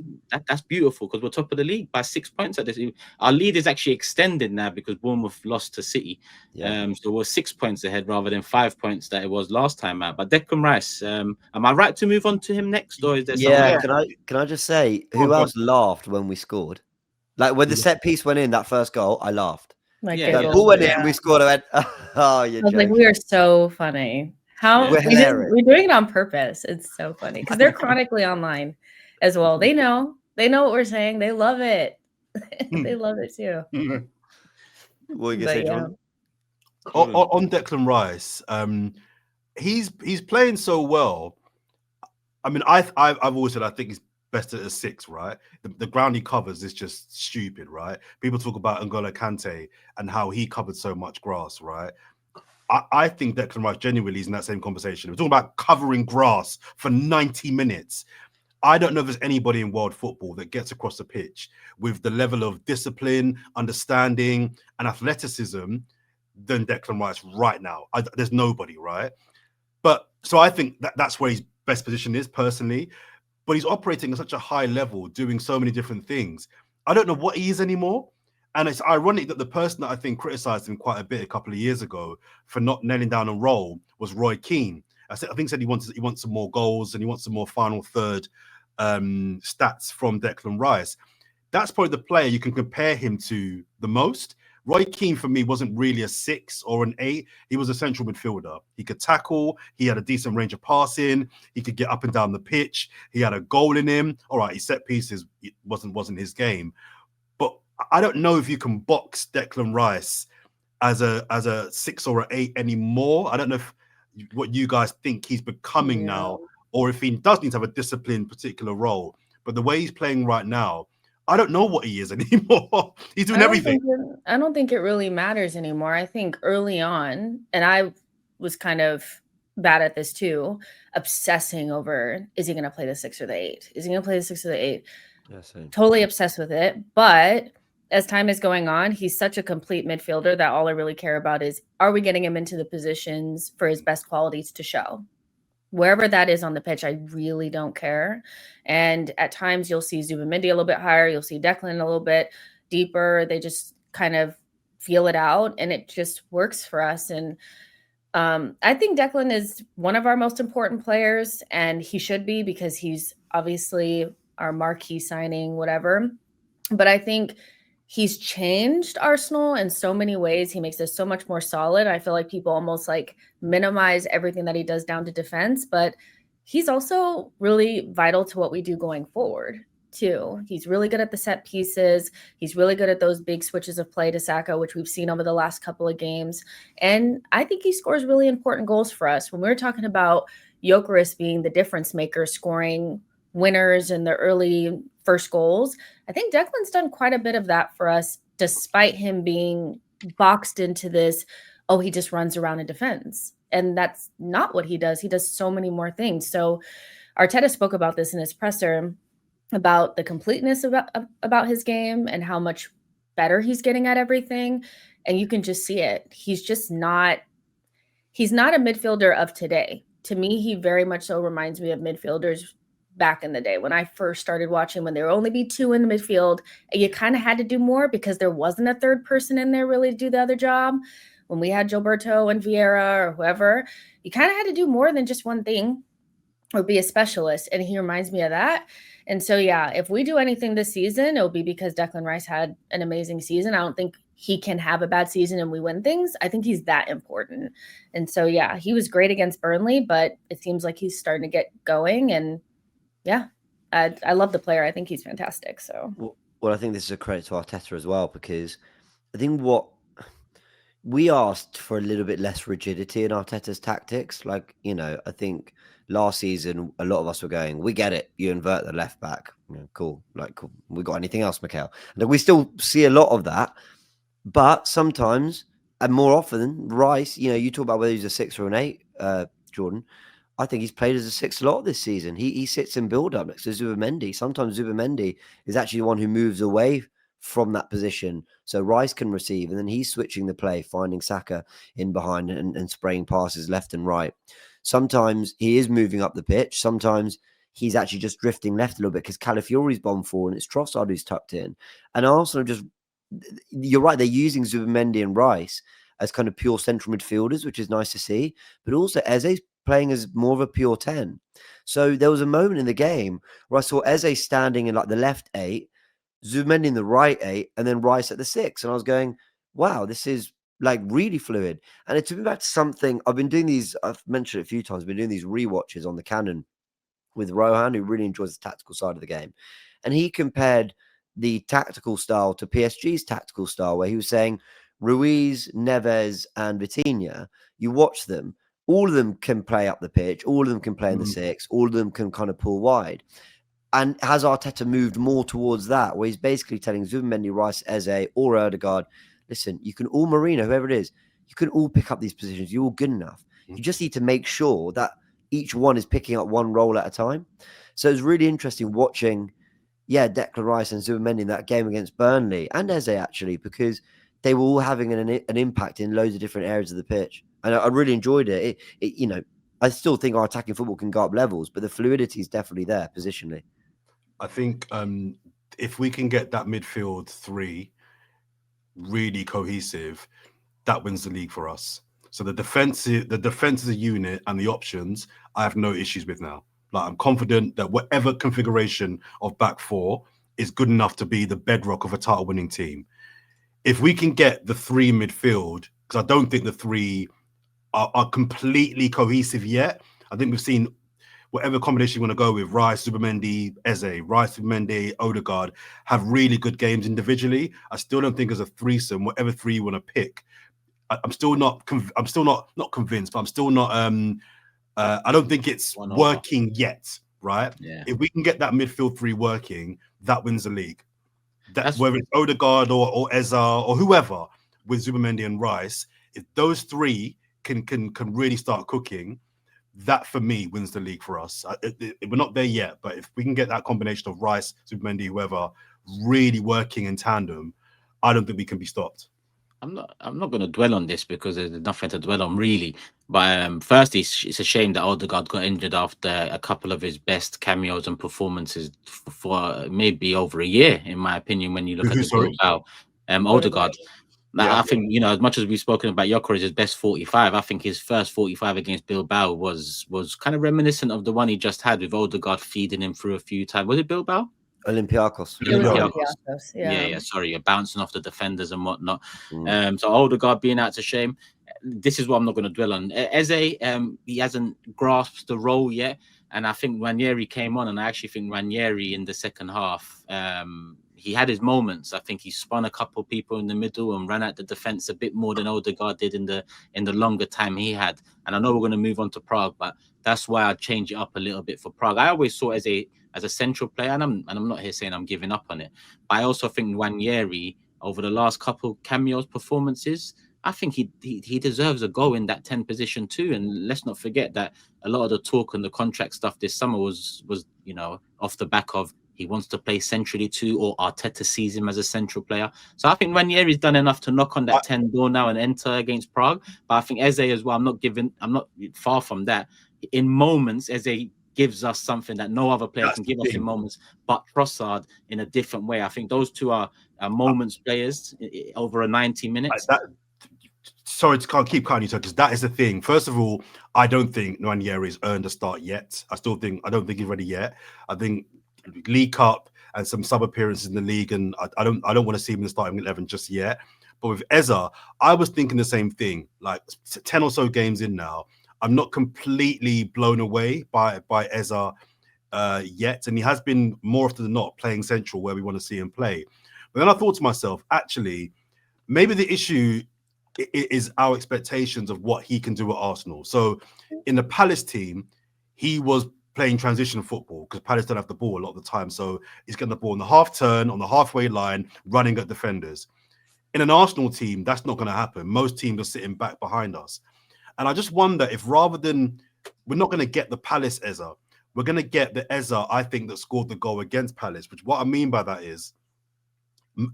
beautiful because we're top of the league by 6 points at this. Our lead is actually extended now because Bournemouth lost to City. So we're 6 points ahead rather than 5 points that it was last time out. But Declan Rice, am I right to move on to him next, or is there someone? Can I just say who else laughed when we scored? Like when the set piece went in, that first goal, I laughed. The ball went in, we scored. I went, oh, you're joking. Like, we are so funny. We're doing it on purpose. It's so funny because they're chronically online as well. They know what we're saying. They love it. They love it too. What are you gonna say, John? On Declan Rice, he's playing so well. I mean, I've always said I think he's best at a 6, right? The ground he covers is just stupid, right? People talk about N'Golo Kante and how he covered so much grass, right? I think Declan Rice genuinely is in that same conversation. We're talking about covering grass for 90 minutes. I don't know if there's anybody in world football that gets across the pitch with the level of discipline, understanding, and athleticism than Declan Rice right now. There's nobody, right? But so I think that's where his best position is personally. But he's operating at such a high level, doing so many different things. I don't know what he is anymore. And it's ironic that the person that I think criticized him quite a bit a couple of years ago for not nailing down a role was Roy Keane. I think said he wants some more goals and he wants some more final third stats from Declan Rice. That's probably the player you can compare him to the most. Roy Keane, for me, wasn't really a 6 or an 8. He was a central midfielder. He could tackle. He had a decent range of passing. He could get up and down the pitch. He had a goal in him. All right, his set pieces wasn't his game. But I don't know if you can box Declan Rice as a 6 or an 8 anymore. I don't know what you guys think he's becoming now, or if he does need to have a disciplined particular role. But the way he's playing right now, I don't know what he is anymore. He's doing everything. I don't think it really matters anymore. I think early on, and I was kind of bad at this too, obsessing over, is he going to play the 6 or the 8? Is he going to play the 6 or the 8? Yes, totally obsessed with it. But as time is going on, he's such a complete midfielder that all I really care about is, are we getting him into the positions for his best qualities to show? Wherever that is on the pitch, I really don't care. And at times you'll see Zubimendi a little bit higher. You'll see Declan a little bit deeper. They just kind of feel it out and it just works for us. And I think Declan is one of our most important players, and he should be, because he's obviously our marquee signing, whatever. But I think he's changed Arsenal in so many ways. He makes us so much more solid. I feel like people almost like minimize everything that he does down to defense, but he's also really vital to what we do going forward too. He's really good at the set pieces. He's really good at those big switches of play to Saka, which we've seen over the last couple of games. And I think he scores really important goals for us. When we were talking about GYOKERES being the difference maker, scoring winners in the early first goals, I think Declan's done quite a bit of that for us, despite him being boxed into this, oh, he just runs around and defends. And that's not what he does. He does so many more things. So Arteta spoke about this in his presser, about the completeness about his game and how much better he's getting at everything. And you can just see it. He's not a midfielder of today. To me, he very much so reminds me of midfielders back in the day when I first started watching, when there would only be 2 in the midfield and you kind of had to do more because there wasn't a third person in there really to do the other job. When we had Gilberto and Vieira or whoever, you kind of had to do more than just one thing or be a specialist. And he reminds me of that. And so, yeah, if we do anything this season, it'll be because Declan Rice had an amazing season. I don't think he can have a bad season and we win things. I think he's that important. And so, yeah, he was great against Burnley, but it seems like he's starting to get going. And yeah, I love the player. I think he's fantastic. So, well, I think this is a credit to Arteta as well, because I think what we asked for a little bit less rigidity in Arteta's tactics. Like, I think last season, a lot of us were going, we get it. You invert the left back. Cool. Cool. We got anything else, Mikhail? And we still see a lot of that. But sometimes, and more often, Rice, you talk about whether he's a 6 or an 8, Jordan. I think he's played as a 6 a lot this season. He sits in build-up next to Zubimendi. Sometimes Zubimendi is actually the one who moves away from that position so Rice can receive, and then he's switching the play, finding Saka in behind and spraying passes left and right. Sometimes he is moving up the pitch. Sometimes he's actually just drifting left a little bit because Calafiori's bombed forward and it's Trossard who's tucked in. And Arsenal you're right, they're using Zubimendi and Rice as kind of pure central midfielders, which is nice to see. But also Eze's playing as more of a pure 10. So there was a moment in the game where I saw Eze standing in the left 8, Zubimendi in the right 8, and then Rice at the 6. And I was going, wow, this is really fluid. And it took me back to something. I've mentioned it a few times, I've been doing these rewatches on the Canon with Rohan, who really enjoys the tactical side of the game. And he compared the tactical style to PSG's tactical style, where he was saying Ruiz, Neves, and Vitinha, you watch them, all of them can play up the pitch, all of them can play in the 6, all of them can kind of pull wide. And has Arteta moved more towards that, where he's basically telling Zubimendi, Rice, Eze, or Odegaard, listen, you can all Marino, whoever it is, you can all pick up these positions. You're all good enough. You just need to make sure that each one is picking up one role at a time. So it's really interesting watching, Declan Rice and Zubimendi in that game against Burnley and Eze actually, because they were all having an impact in loads of different areas of the pitch. And I really enjoyed it. I still think our attacking football can go up levels, but the fluidity is definitely there positionally. I think if we can get that midfield three really cohesive, that wins the league for us. So the defense is a unit, and the options I have no issues with now. Like, I'm confident that whatever configuration of back four is good enough to be the bedrock of a title-winning team. If we can get the three midfield, because I don't think the three are completely cohesive yet. I think we've seen whatever combination you want to go with, Rice, Zubimendi, Eze, Rice, Zubimendi, Odegaard, have really good games individually. I still don't think as a threesome, whatever three you want to pick, I'm still not convinced, but I'm still not. I don't think it's working yet, right? Yeah. If we can get that midfield three working, that wins the league. That's whether it's Odegaard or Eza or whoever with Zubimendi and Rice. If those three can really start cooking, that for me wins the league for us. We're not there yet, but if we can get that combination of Rice, Zubimendi, whoever, really working in tandem, I don't think we can be stopped. I'm not going to dwell on this because there's nothing to dwell on really. But firstly, it's a shame that Odegaard got injured after a couple of his best cameos and performances for maybe over a year, in my opinion. When you look at the Bilbao, Odegaard. I think, as much as we've spoken about GYOKERES, his best 45, I think his first 45 against Bilbao was kind of reminiscent of the one he just had with Odegaard feeding him through a few times. Was it Bilbao? Olympiacos. Yeah. Sorry, you're bouncing off the defenders and whatnot. So Odegaard being out's a shame. This is what I'm not going to dwell on. Eze, he hasn't grasped the role yet, and I think Ranieri came on, and I actually think Ranieri in the second half, he had his moments. I think he spun a couple of people in the middle and ran at the defense a bit more than Odegaard did in the longer time he had. And I know we're going to move on to Prague, but that's why I change it up a little bit for Prague. I always saw as a central player, and I'm not here saying I'm giving up on it, but I also think Ranieri over the last couple cameos performances, I think he deserves a go in that 10 position too. And let's not forget that a lot of the talk and the contract stuff this summer was off the back of he wants to play centrally too, or Arteta sees him as a central player. So I think Ranieri's done enough to knock on that 10 door now and enter against Prague. But I think Eze as well, I'm not far from that. In moments, Eze gives us something that no other player can give us in moments, but Trossard in a different way. I think those two are moments players over a 90 minutes. Sorry to keep cutting you, because that is the thing. First of all, I don't think Ranieri's earned a start yet. I don't think he's ready yet. I think League Cup and some sub appearances in the league, and I don't want to see him in the starting 11 just yet. But with Eza, I was thinking the same thing. Like 10 or so games in now, I'm not completely blown away by Eza yet, and he has been more often than not playing central where we want to see him play. But then I thought to myself, actually, maybe the issue is our expectations of what he can do at Arsenal. So in the Palace team, he was playing transition football because Palace don't have the ball a lot of the time. So he's getting the ball on the half turn, on the halfway line, running at defenders. In an Arsenal team, that's not going to happen. Most teams are sitting back behind us. And I just wonder if rather than, we're not going to get the Palace Eza, we're going to get the Eza, I think, that scored the goal against Palace, which what I mean by that is,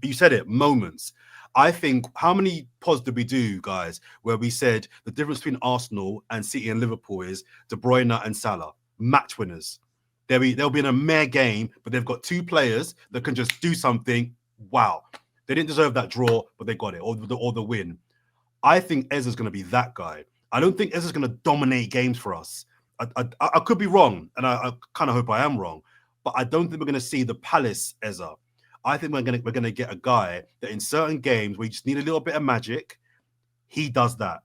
you said it, moments. I think, how many pods did we do, guys, where we said the difference between Arsenal and City and Liverpool is De Bruyne and Salah, match winners. They'll be in a mere game, but they've got two players that can just do something. Wow. They didn't deserve that draw, but they got it, or the win. I think Eza's going to be that guy. I don't think Eza's going to dominate games for us. I could be wrong, and I kind of hope I am wrong, but I don't think we're going to see the Palace Eza. I think we're going to get a guy that in certain games where you just need a little bit of magic, he does that.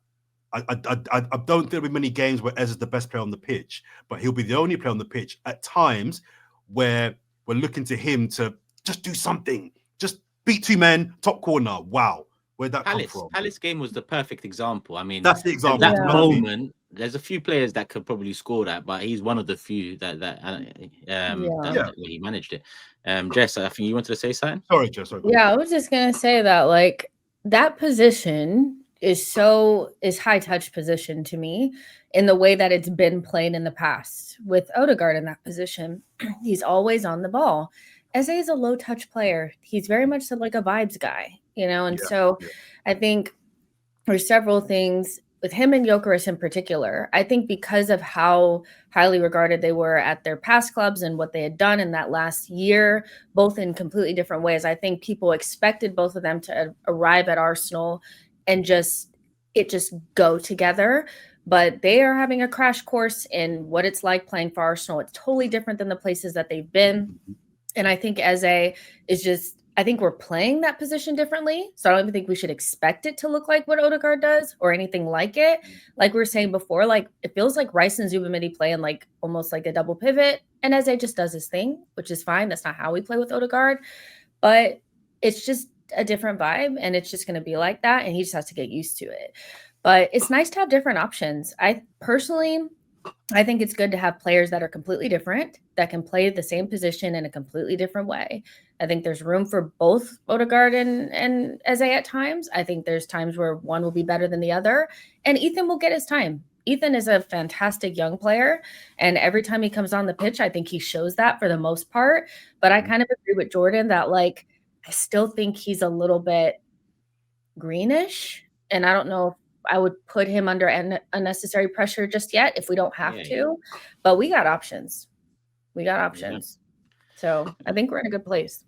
I don't think there'll be many games where Eza's the best player on the pitch, but he'll be the only player on the pitch at times where we're looking to him to just do something, just beat two men, top corner. Wow. Where'd that come from? Palace game was the perfect example. I mean, that's the example. That moment, there's a few players that could probably score that, but he's one of the few that he managed it. Jess, I think you wanted to say something. Sorry, Jess. Sorry. Yeah, I was just gonna say that, like, that position is high touch position to me in the way that it's been played in the past. With Odegaard in that position, he's always on the ball. Eze is a low touch player. He's very much like a vibes guy, and so I think there's several things with him and GYOKERES in particular. I think because of how highly regarded they were at their past clubs and what they had done in that last year, both in completely different ways, I think people expected both of them to arrive at Arsenal and just go together. But they are having a crash course in what it's like playing for Arsenal. It's totally different than the places that they've been. And I think Eze is I think we're playing that position differently. So I don't even think we should expect it to look like what Odegaard does or anything like it. Like we were saying before, like it feels like Rice and Zubamidi play in like almost like a double pivot. And Eze just does his thing, which is fine. That's not how we play with Odegaard. But it's just a different vibe, and it's just going to be like that, and he just has to get used to it. But it's nice to have different options. I think it's good to have players that are completely different, that can play the same position in a completely different way. I think there's room for both Odegaard and Eze at times. I think there's times where one will be better than the other, and Ethan will get his time. Ethan is a fantastic young player, and every time he comes on the pitch, I think he shows that for the most part. But I kind of agree with Jordan that like I still think he's a little bit greenish, and I don't know if I would put him under unnecessary pressure just yet if we don't have to, but we got options. So I think we're in a good place.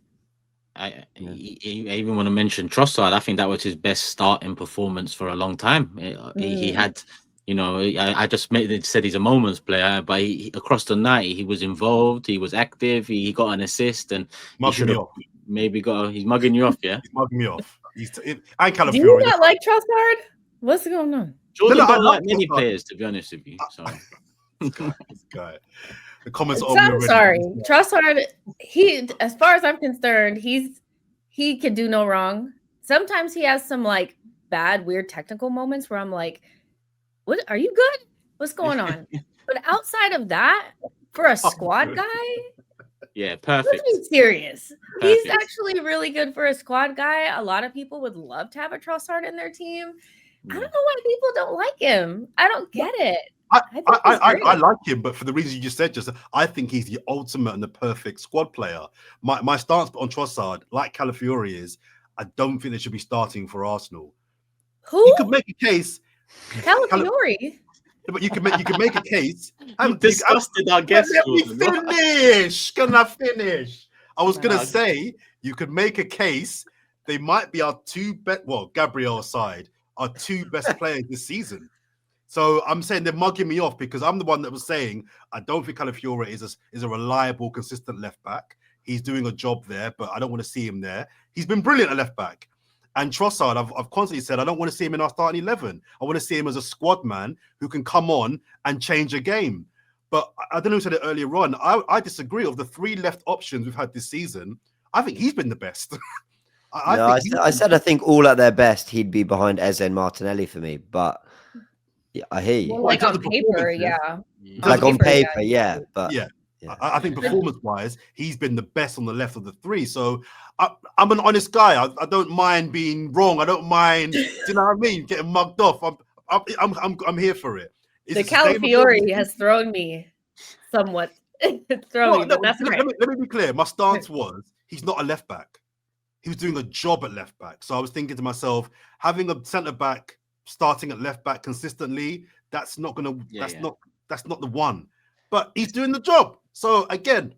I even want to mention Trossard. I think that was his best starting performance for a long time. He had, I just said he's a moments player, but across the night he was involved, he was active, he got an assist, and he should have maybe he's mugging you off, yeah? He's mugging me off. Do you not like Trossard? What's going on? Jordan don't like many players, to be honest with you. So. This guy. The comments I'm sorry. Trossard, as far as I'm concerned, he can do no wrong. Sometimes he has some like bad, weird technical moments where I'm like, what are you good? What's going on? But outside of that, for a squad guy, yeah, perfect. Let's be serious. Perfect. He's actually really good for a squad guy. A lot of people would love to have a Trossard in their team. I don't know why people don't like him. I don't get it. I like him, but for the reasons you just said, I think he's the ultimate and the perfect squad player. My stance on Trossard, like Calafiori, is I don't think they should be starting for Arsenal. Who? You could make a case. Calafiori. But you can make a case. You disgusted our guest. Can I finish? I was gonna say you could make a case. They might be our two best. Well, Gabriel aside, our two best players this season. So I'm saying they're mugging me off because I'm the one that was saying I don't think Calafiori is a reliable, consistent left back. He's doing a job there, but I don't want to see him there. He's been brilliant at left back. And Trossard, I've constantly said I don't want to see him in our starting 11. I want to see him as a squad man who can come on and change a game. But I don't know who said it earlier on. I disagree. Of the three left options we've had this season, I think he's been the best. I said I think all at their best he'd be behind Eze and Martinelli for me, but yeah, I hear you. Well, like on paper, yeah. Like on paper, yeah. But yeah. I think performance-wise, he's been the best on the left of the three. So I'm an honest guy. I don't mind being wrong. I don't mind. Do you know what I mean? Getting mugged off. I'm here for it. The Calafiori has thrown me somewhat. But that's right. Let me be clear. My stance was he's not a left back. He was doing a job at left back. So I was thinking to myself, having a centre back starting at left back consistently, that's not the one. But he's doing the job. So again,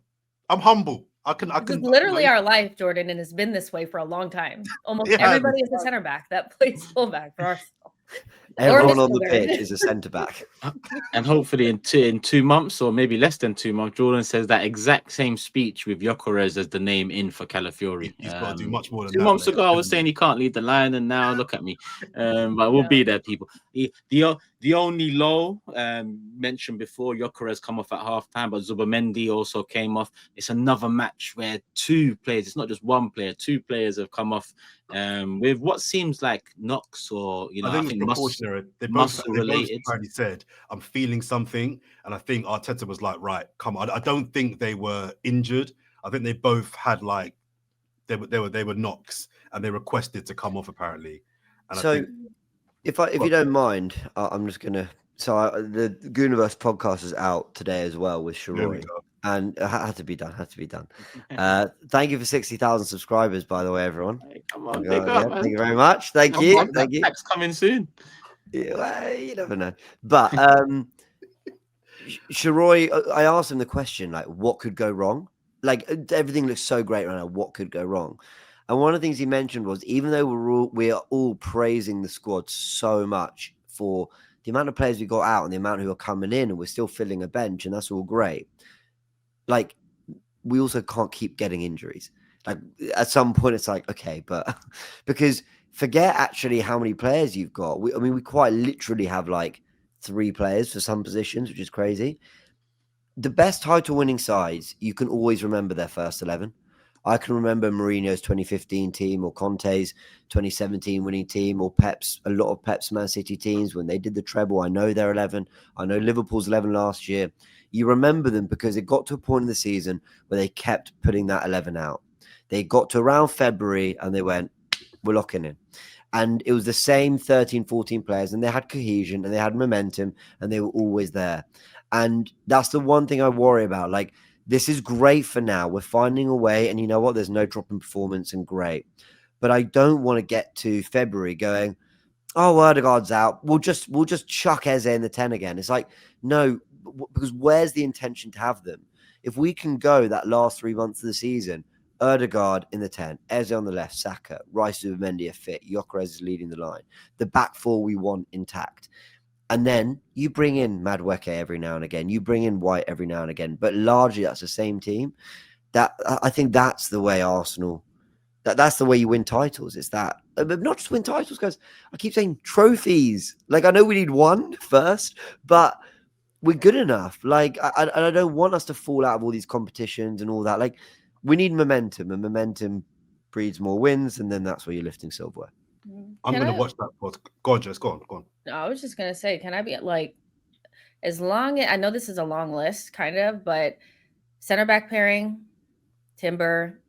I'm humble. I can literally our life, Jordan, and it's been this way for a long time. Almost everybody is a center back that plays fullback for Arsenal. Everyone on the pitch is a centre back. And hopefully in 2 months or maybe less than 2 months, Jordan says that exact same speech with GYOKERES as the name in for Calafiori. He's got to do much more than 2 months ago, I was saying he can't lead the line, and now look at me. But we'll be there, people. The only low mentioned before, GYOKERES come off at halftime, but Zubamendi also came off. It's another match where two players, it's not just one player, two players have come off with what seems like knocks or, I think proportionate. They both apparently said, I'm feeling something. And I think Arteta was like, right, come on. I don't think they were injured. I think they both had like, they were knocks and they requested to come off apparently. And so If you don't mind, I'm just gonna. So the Gooniverse podcast is out today as well with Shiroi, and it had to be done. Thank you for 60,000 subscribers, by the way, everyone. Hey, come on, big up, man. Thank you very much. Thank you. That's coming soon. Yeah, well, you never know. But Shiroi, I asked him the question, like, what could go wrong? Like, everything looks so great right now. What could go wrong? And one of the things he mentioned was, even though we are all praising the squad so much for the amount of players we got out and the amount who are coming in, and we're still filling a bench, and that's all great. Like, we also can't keep getting injuries. Like, at some point, it's like, okay, but because forget actually how many players you've got. I mean, we quite literally have like 3 players for some positions, which is crazy. The best title-winning sides, you can always remember their first 11. I can remember Mourinho's 2015 team, or Conte's 2017 winning team, or a lot of Pep's Man City teams when they did the treble. I know their 11. I know Liverpool's 11 last year. You remember them because it got to a point in the season where they kept putting that 11 out. They got to around February and they went, we're locking in. And it was the same 13, 14 players, and they had cohesion and they had momentum and they were always there. And that's the one thing I worry about. Like, this is great for now. We're finding a way, and you know what? There's no drop in performance, and great. But I don't want to get to February going, oh, Odegaard's out. We'll just chuck Eze in the 10 again. It's like, no, because where's the intention to have them? If we can go that last 3 months of the season, Odegaard in the 10, Eze on the left, Saka, Rice, Zubimendi are fit, GYOKERES is leading the line. The back four we want intact. And then you bring in Madueke every now and again. You bring in White every now and again. But largely, that's the same team. That I think that's the way Arsenal, that's the way you win titles. It's that. But not just win titles, guys. I keep saying trophies. Like, I know we need one first, but we're good enough. Like, I don't want us to fall out of all these competitions and all that. Like, we need momentum, and momentum breeds more wins, and then that's where you're lifting silverware. I'm going to watch that podcast. Go on, Jess. Go on. No, I was just going to say, can I be like, as long as I know this is a long list, kind of, but center back pairing, Timber,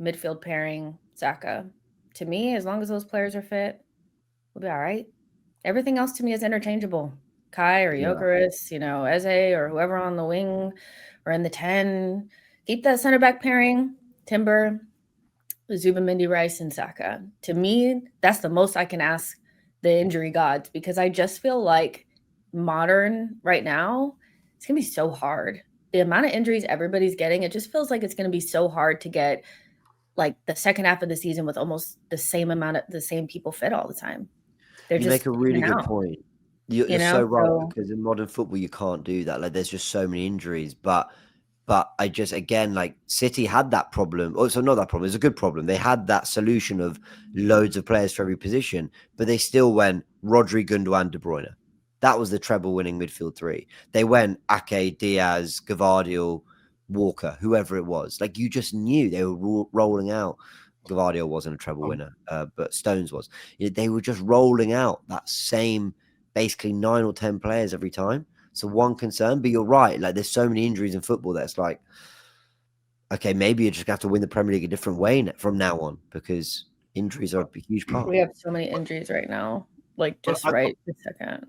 midfield pairing, Saka. To me, as long as those players are fit, we'll be all right. Everything else to me is interchangeable. Kai or GYOKERES, Eze or whoever on the wing or in the 10. Keep that center back pairing, Timber, Zubimendi, Rice, and Saka. To me, that's the most I can ask the injury gods, because I just feel like modern right now, it's going to be so hard. The amount of injuries everybody's getting, it just feels like it's going to be so hard to get like the second half of the season with almost the same amount of the same people fit all the time. You make a really good point. You're so right, because in modern football, you can't do that. Like, there's just so many injuries, but I just, again, like, City had that problem. Oh, so not that problem. It's a good problem. They had that solution of loads of players for every position, but they still went Rodri, Gundogan, De Bruyne. That was the treble-winning midfield 3. They went Ake, Diaz, Gvardiol, Walker, whoever it was. Like, you just knew they were rolling out. Gvardiol wasn't a treble winner, but Stones was. They were just rolling out that same, basically 9 or 10 players every time. So one concern, but you're right. Like, there's so many injuries in football that's like, okay, maybe you're just going to have to win the Premier League a different way from now on, because injuries are a huge part. We have so many injuries right now, like just right this second.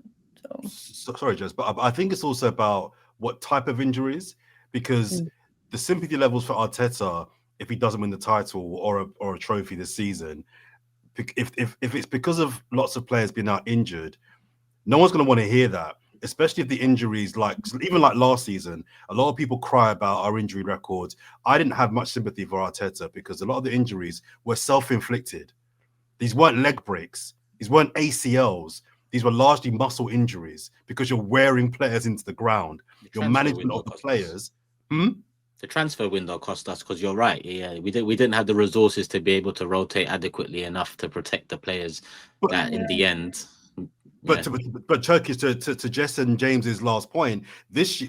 So sorry, Jess, but I think it's also about what type of injuries, because the sympathy levels for Arteta, if he doesn't win the title or a trophy this season, if it's because of lots of players being out injured, no one's going to want to hear that. Especially if the injuries, even like last season, a lot of people cry about our injury records. I didn't have much sympathy for Arteta because a lot of the injuries were self-inflicted. These weren't leg breaks. These weren't ACLs. These were largely muscle injuries because you're wearing players into the ground. Your management of the players. The transfer window cost us, because you're right. Yeah, we didn't have the resources to be able to rotate adequately enough to protect the players in the end. But Turkish, to Jess and James's last point, this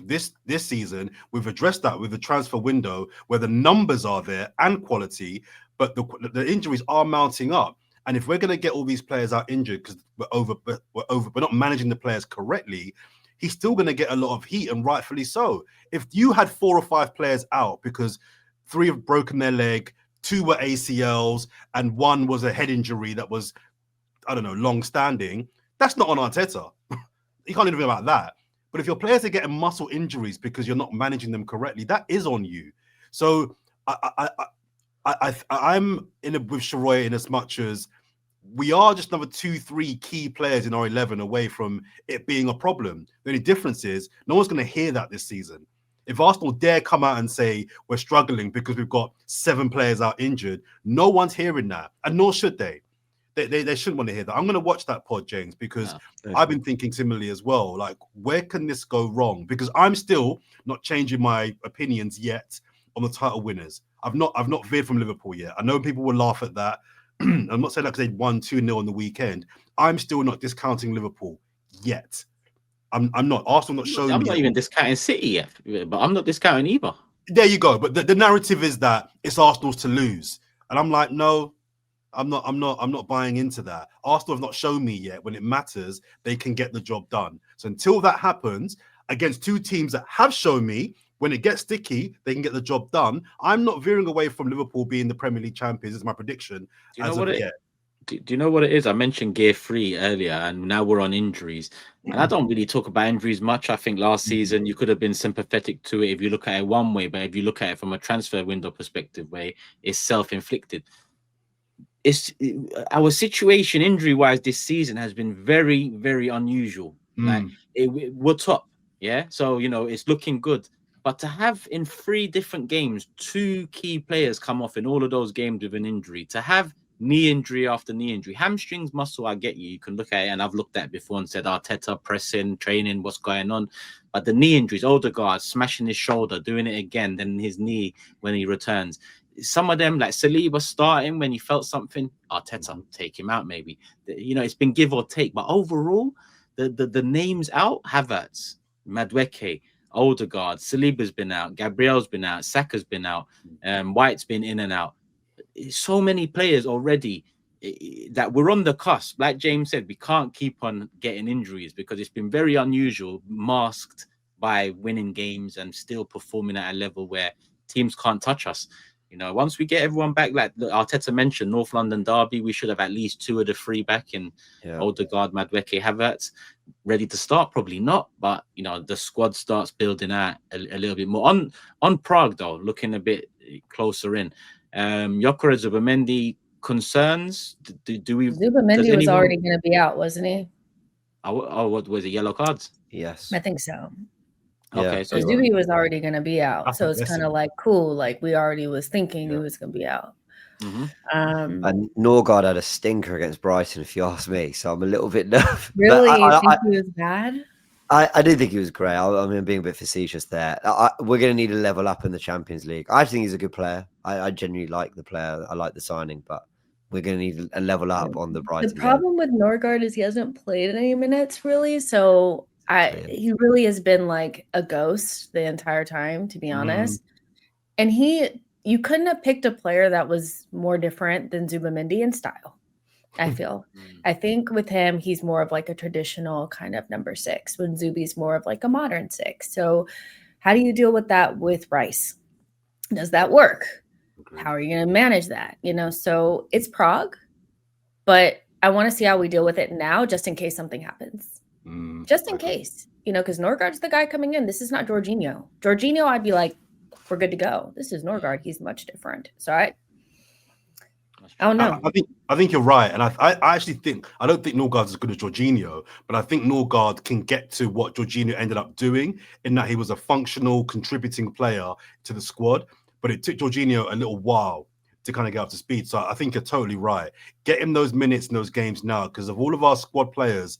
season we've addressed that with the transfer window where the numbers are there and quality, but the injuries are mounting up. And if we're going to get all these players out injured because we're not managing the players correctly, he's still going to get a lot of heat, and rightfully so. If you had 4 or 5 players out because 3 have broken their leg, 2 were ACLs, and 1 was a head injury that was, I don't know, long-standing, That's not on Arteta. You can't do anything about that. But if your players are getting muscle injuries because you're not managing them correctly, that is on you. So I'm with Sharoy in as much as we are just another 2-3 key players in our 11 away from it being a problem. The only difference is no one's going to hear that this season. If Arsenal dare come out and say we're struggling because we've got 7 players out injured, no one's hearing that, and nor should they. They shouldn't want to hear that. I'm going to watch that pod, James, because I've been thinking similarly as well. Like, where can this go wrong? Because I'm still not changing my opinions yet on the title winners. I've not veered from Liverpool yet. I know people will laugh at that. I'm not saying that because they won 2-0 on the weekend. I'm still not discounting Liverpool yet. I'm not. Arsenal not showing me. I'm not even discounting City yet, but I'm not discounting either. There you go. But the narrative is that it's Arsenal's to lose, and I'm like, no, I'm not buying into that. Arsenal have not shown me yet when it matters they can get the job done. So until that happens against 2 teams that have shown me when it gets sticky, they can get the job done. I'm not veering away from Liverpool being the Premier League champions. Is my prediction. Do you know what it is? I mentioned Gear 3 earlier, and now we're on injuries. And I don't really talk about injuries much. I think last season you could have been sympathetic to it if you look at it one way, but if you look at it from a transfer window perspective, way it's self-inflicted. It's our situation injury-wise this season has been very, very unusual. Like we're top, yeah. So it's looking good. But to have in 3 different games 2 key players come off in all of those games with an injury, to have knee injury after knee injury, hamstrings, muscle, I get you. You can look at it, and I've looked at it before and said Arteta pressing, training, what's going on. But the knee injuries, Odegaard smashing his shoulder, doing it again, then his knee when he returns. Some of them, like Saliba starting when he felt something, Arteta take him out maybe. It's been give or take, but overall, the names out: Havertz, Madueke, Odegaard, Saliba's been out, Gabriel's been out, Saka's been out, White's been in and out. So many players already that we're on the cusp. Like James said, we can't keep on getting injuries because it's been very unusual, masked by winning games and still performing at a level where teams can't touch us. Once we get everyone back, like Arteta mentioned, North London derby, we should have at least 2 of the 3 back in Odegaard, Madueke, Havertz, ready to start. Probably not, but the squad starts building out a little bit more. On Prague though, looking a bit closer in, GYOKERES, Zubimendi, concerns? Do we? Zubimendi was already going to be out, wasn't he? Oh, what was it? Yellow cards? Yes, I think so. Okay, so Zubi was already going to be out, so it's kind of like cool. Like we already was thinking he was going to be out. And Norgard had a stinker against Brighton, if you ask me. So I'm a little bit nervous. Really, you think he was bad? I do think he was great. I mean, being a bit facetious there. We're going to need a level up in the Champions League. I think he's a good player. I genuinely like the player. I like the signing, but we're going to need a level up on the Brighton. The problem with Norgard is he hasn't played any minutes really, so he really has been like a ghost the entire time, to be honest. And you couldn't have picked a player that was more different than Zubimendi in style, I feel. I think with him, he's more of like a traditional kind of number 6, when Zubi's more of like a modern 6. So how do you deal with that with Rice? Does that work? How are you going to manage that? So it's Prague, but I want to see how we deal with it now, just in case something happens. Just in case, because Norgard's the guy coming in. This is not Jorginho. Jorginho, I'd be like, we're good to go. This is Norgard. He's much different. So I don't know. I think you're right, and I actually think I don't think Norgard's as good as Jorginho, but I think Norgard can get to what Jorginho ended up doing, in that he was a functional, contributing player to the squad. But it took Jorginho a little while to kind of get up to speed. So I think you're totally right. Get him those minutes in those games now, because of all of our squad players,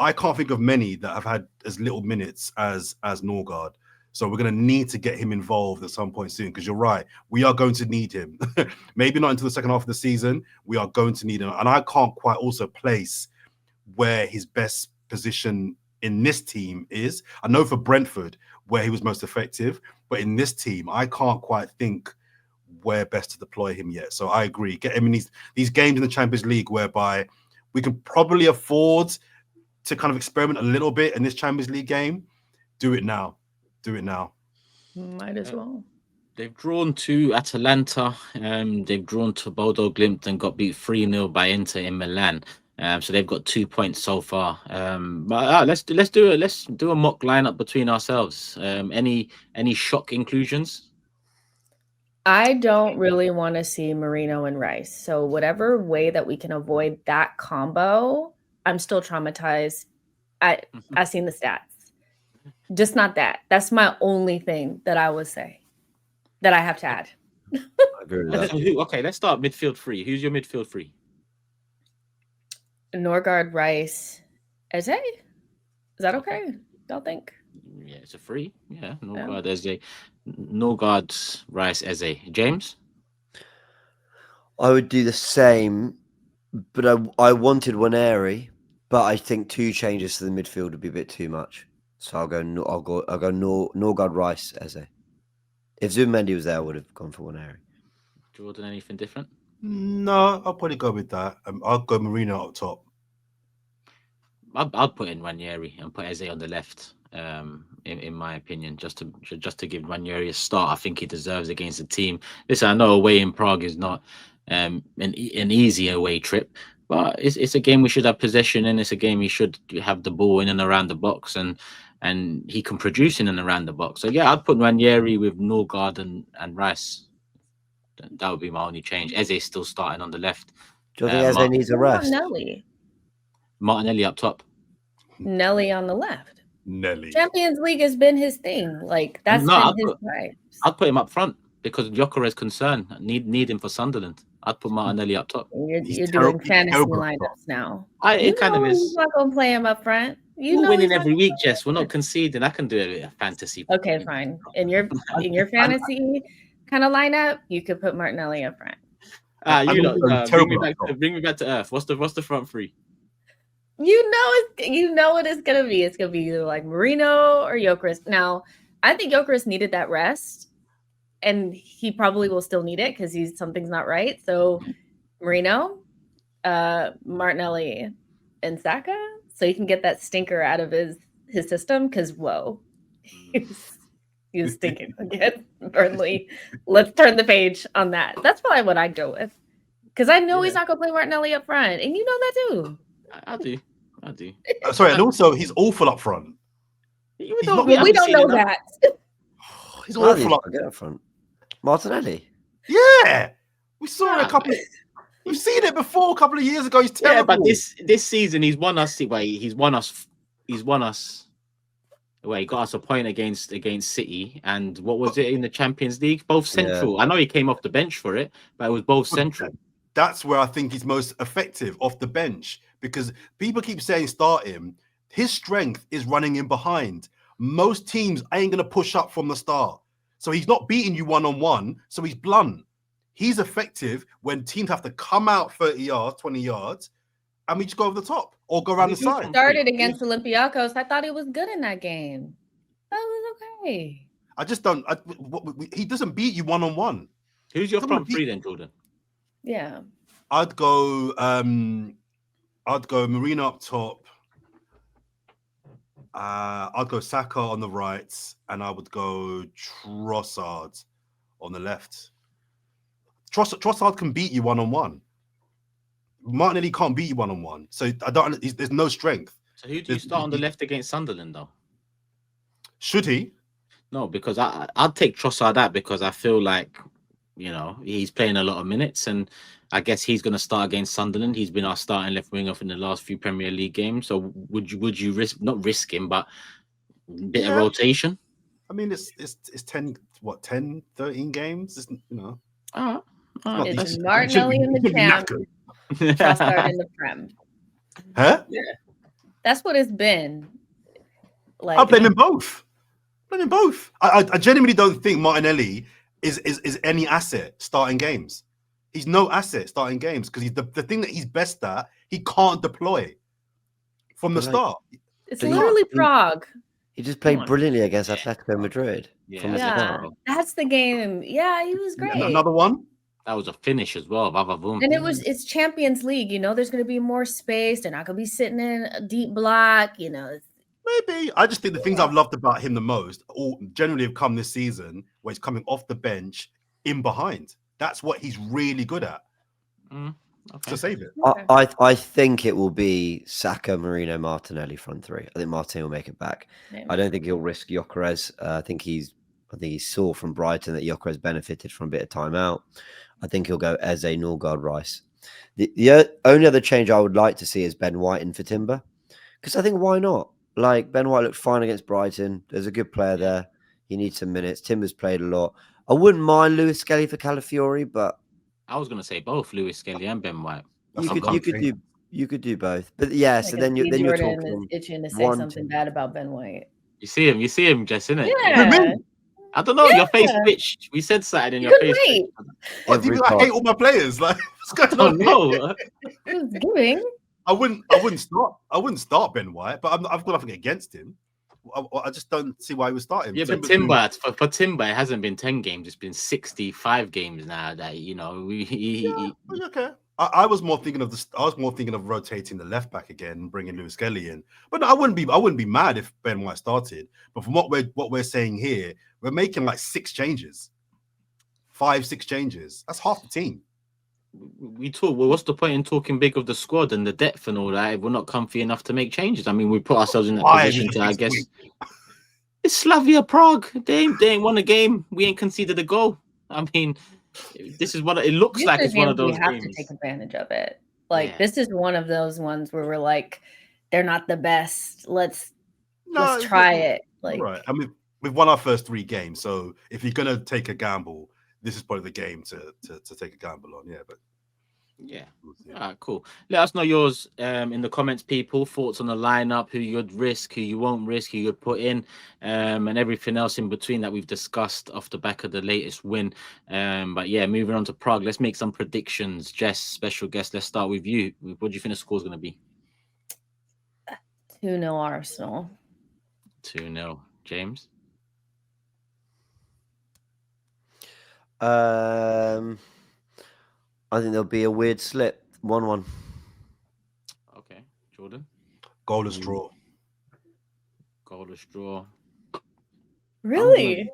I can't think of many that have had as little minutes as Norgard. So we're going to need to get him involved at some point soon, because you're right. We are going to need him. Maybe not until the second half of the season. We are going to need him. And I can't quite also place where his best position in this team is. I know for Brentford where he was most effective, but in this team, I can't quite think where best to deploy him yet. So I agree. Get him in these games in the Champions League whereby we can probably afford to kind of experiment a little bit in this Champions League game. Do it now. Might as well. They've drawn to Atalanta. They've drawn to Bodo Glimt and got beat 3-0 by Inter in Milan. So they've got 2 points so far. But let's do a mock lineup between ourselves. Any shock inclusions? I don't really want to see Marino and Rice. So whatever way that we can avoid that combo, I'm still traumatized. I've seen the stats. Just not that. That's my only thing that I would say that I have to add. I agree with that. Okay, let's start midfield three. Who's your midfield three? Norgard, Rice, Eze? Is that okay? Y'all think? Yeah, it's a free. Yeah, Norgard, Eze. Norgard, Rice, Eze. James? I would do the same, but I wanted Waneri, but I think 2 changes to the midfield would be a bit too much. So I'll go Norgard, Rice, Eze. If Zubimendi was there, I would have gone for Waneri. Jordan, anything different? No, I'll probably go with that. I'll go Marino up top. I'll put in Ranieri and put Eze on the left. In my opinion, just to give Ranieri a start. I think he deserves against the team. Listen, I know away in Prague is not an easy away trip, but it's a game we should have possession in. It's a game he should have the ball in and around the box, and he can produce in and around the box. So yeah, I'd put Ranieri with Norgard and Rice. That would be my only change. Eze still starting on the left. Do you think Eze needs a rest? Martinelli up top. Nelly on the left. Nelly. Champions League has been his thing. Like that's been his vibes. I'd put him up front because GYOKERES concern. Need him for Sunderland. I'd put Martinelli up top. You're doing fantasy lineups now. It kind of is. He's not gonna play him up front. We're winning every week, Jess. We're not conceding. I can do a fantasy. Okay, fine. In your fantasy kind of lineup, you could put Martinelli up front. Bring me back to earth. What's the front three? You know what it's gonna be. It's gonna be either like Marino or GYOKERES. Now, I think GYOKERES needed that rest, and he probably will still need it because something's not right. So Marino, Martinelli, and Saka, so he can get that stinker out of his system. Because he was stinking again. Burnley. Let's turn the page on that. That's probably what I'd go with. Because I know he's not gonna play Martinelli up front, and you know that too. I do. Sorry, and also he's awful up front. We don't know that. He's awful up front. Martinelli. Yeah, we saw it we've seen it before a couple of years ago. He's terrible. Yeah, but this season he's won us. He's won us. Well, he got us a point against City, and what was it in the Champions League? Both central. Yeah. I know he came off the bench for it, but it was both central. That's where I think he's most effective off the bench, because people keep saying start him. His strength is running in behind. Most teams ain't going to push up from the start. So he's not beating you one-on-one. So he's blunt. He's effective when teams have to come out 30 yards, 20 yards, and we just go over the top or go around the side. He started against Olympiacos. I thought he was good in that game. That was okay. I just don't. He doesn't beat you one-on-one. Who's your front three then, Jordan? Yeah, I'd go Marino up top. I'd go Saka on the right, and I would go Trossard on the left. Trossard can beat you one-on-one. Martinelli can't beat you one-on-one, so there's no strength. So who do you start on the left against Sunderland, though? Should he? No, because I'd take Trossard out because I feel like, he's playing a lot of minutes, and I guess he's going to start against Sunderland. He's been our starting left winger in the last few Premier League games. So would you not risk him, but a bit of rotation? I mean, it's 10, 13 games, it's, It's Martinelli in the champ, Trossard in the Prem. Huh? Yeah, that's what it's been. Like, I'll blame him both. I genuinely don't think Martinelli is any asset starting games. He's no asset starting games because he's the thing that he's best at. He can't deploy from the start. It's literally Prague. He just played brilliantly against Atletico Madrid. Yeah, that's the game. Yeah, he was great. Another one. That was a finish as well. And it's Champions League. There's going to be more space. They're not going to be sitting in a deep block. Maybe. I just think the things I've loved about him the most all generally have come this season, where he's coming off the bench in behind. That's what he's really good at. Okay. to save it. I think it will be Saka, Marino, Martinelli front three. I think Martin will make it back. I don't think he'll risk GYOKERES. I think he saw from Brighton that GYOKERES benefited from a bit of time out. I think he'll go Eze, Norgard, Rice. The only other change I would like to see is Ben White in for Timber, because I think why not? Like, Ben White looked fine against Brighton. There's a good player there. He needs some minutes. Timber's played a lot. I wouldn't mind Lewis Skelly for Calafiori, but I was going to say both Lewis Skelly and Ben White. You could do both. But yeah, so then you're Jordan talking is itching to say something bad about Ben White. You see him, Jess, innit? Yeah. I don't know. Your face twitched. We said something in your face. What, do you think I hate all my players? Like, what's going on? No. Who's doing? I wouldn't start Ben White, but I've got nothing against him. I just don't see why he would start him. Yeah, but Timber, for Timber, it hasn't been 10 games. It's been 65 games now. That okay. I was more thinking of rotating the left back again and bringing Lewis Skelly in. But I wouldn't be mad if Ben White started. But from what we're saying here, we're making like 6 changes, 5-6 changes. That's half the team. We talk. Well, what's the point in talking big of the squad and the depth and all that if we're not comfy enough to make changes? I mean, we put ourselves in that position to, I guess. It's Slavia Prague. They ain't won a game. We ain't conceded a goal. I mean, this is what it looks like. It's one of those. We have to take advantage of it. Like, this is one of those ones where we're like, they're not the best. Let's try it. Like, right. I mean, we've won our first 3 games, so if you're gonna take a gamble, this is probably the game to take a gamble on. Yeah, but yeah. All right, cool. Let us know yours in the comments, people. Thoughts on the lineup, who you'd risk, who you won't risk, who you'd put in, and everything else in between that we've discussed off the back of the latest win. But yeah, moving on to Prague, let's make some predictions. Jess, special guest, let's start with you. What do you think the score's going to be? 2-0 Arsenal. 2-0. James? I think there'll be a weird slip. 1-1. Okay. Jordan? Goalless draw. Goalless draw. Really?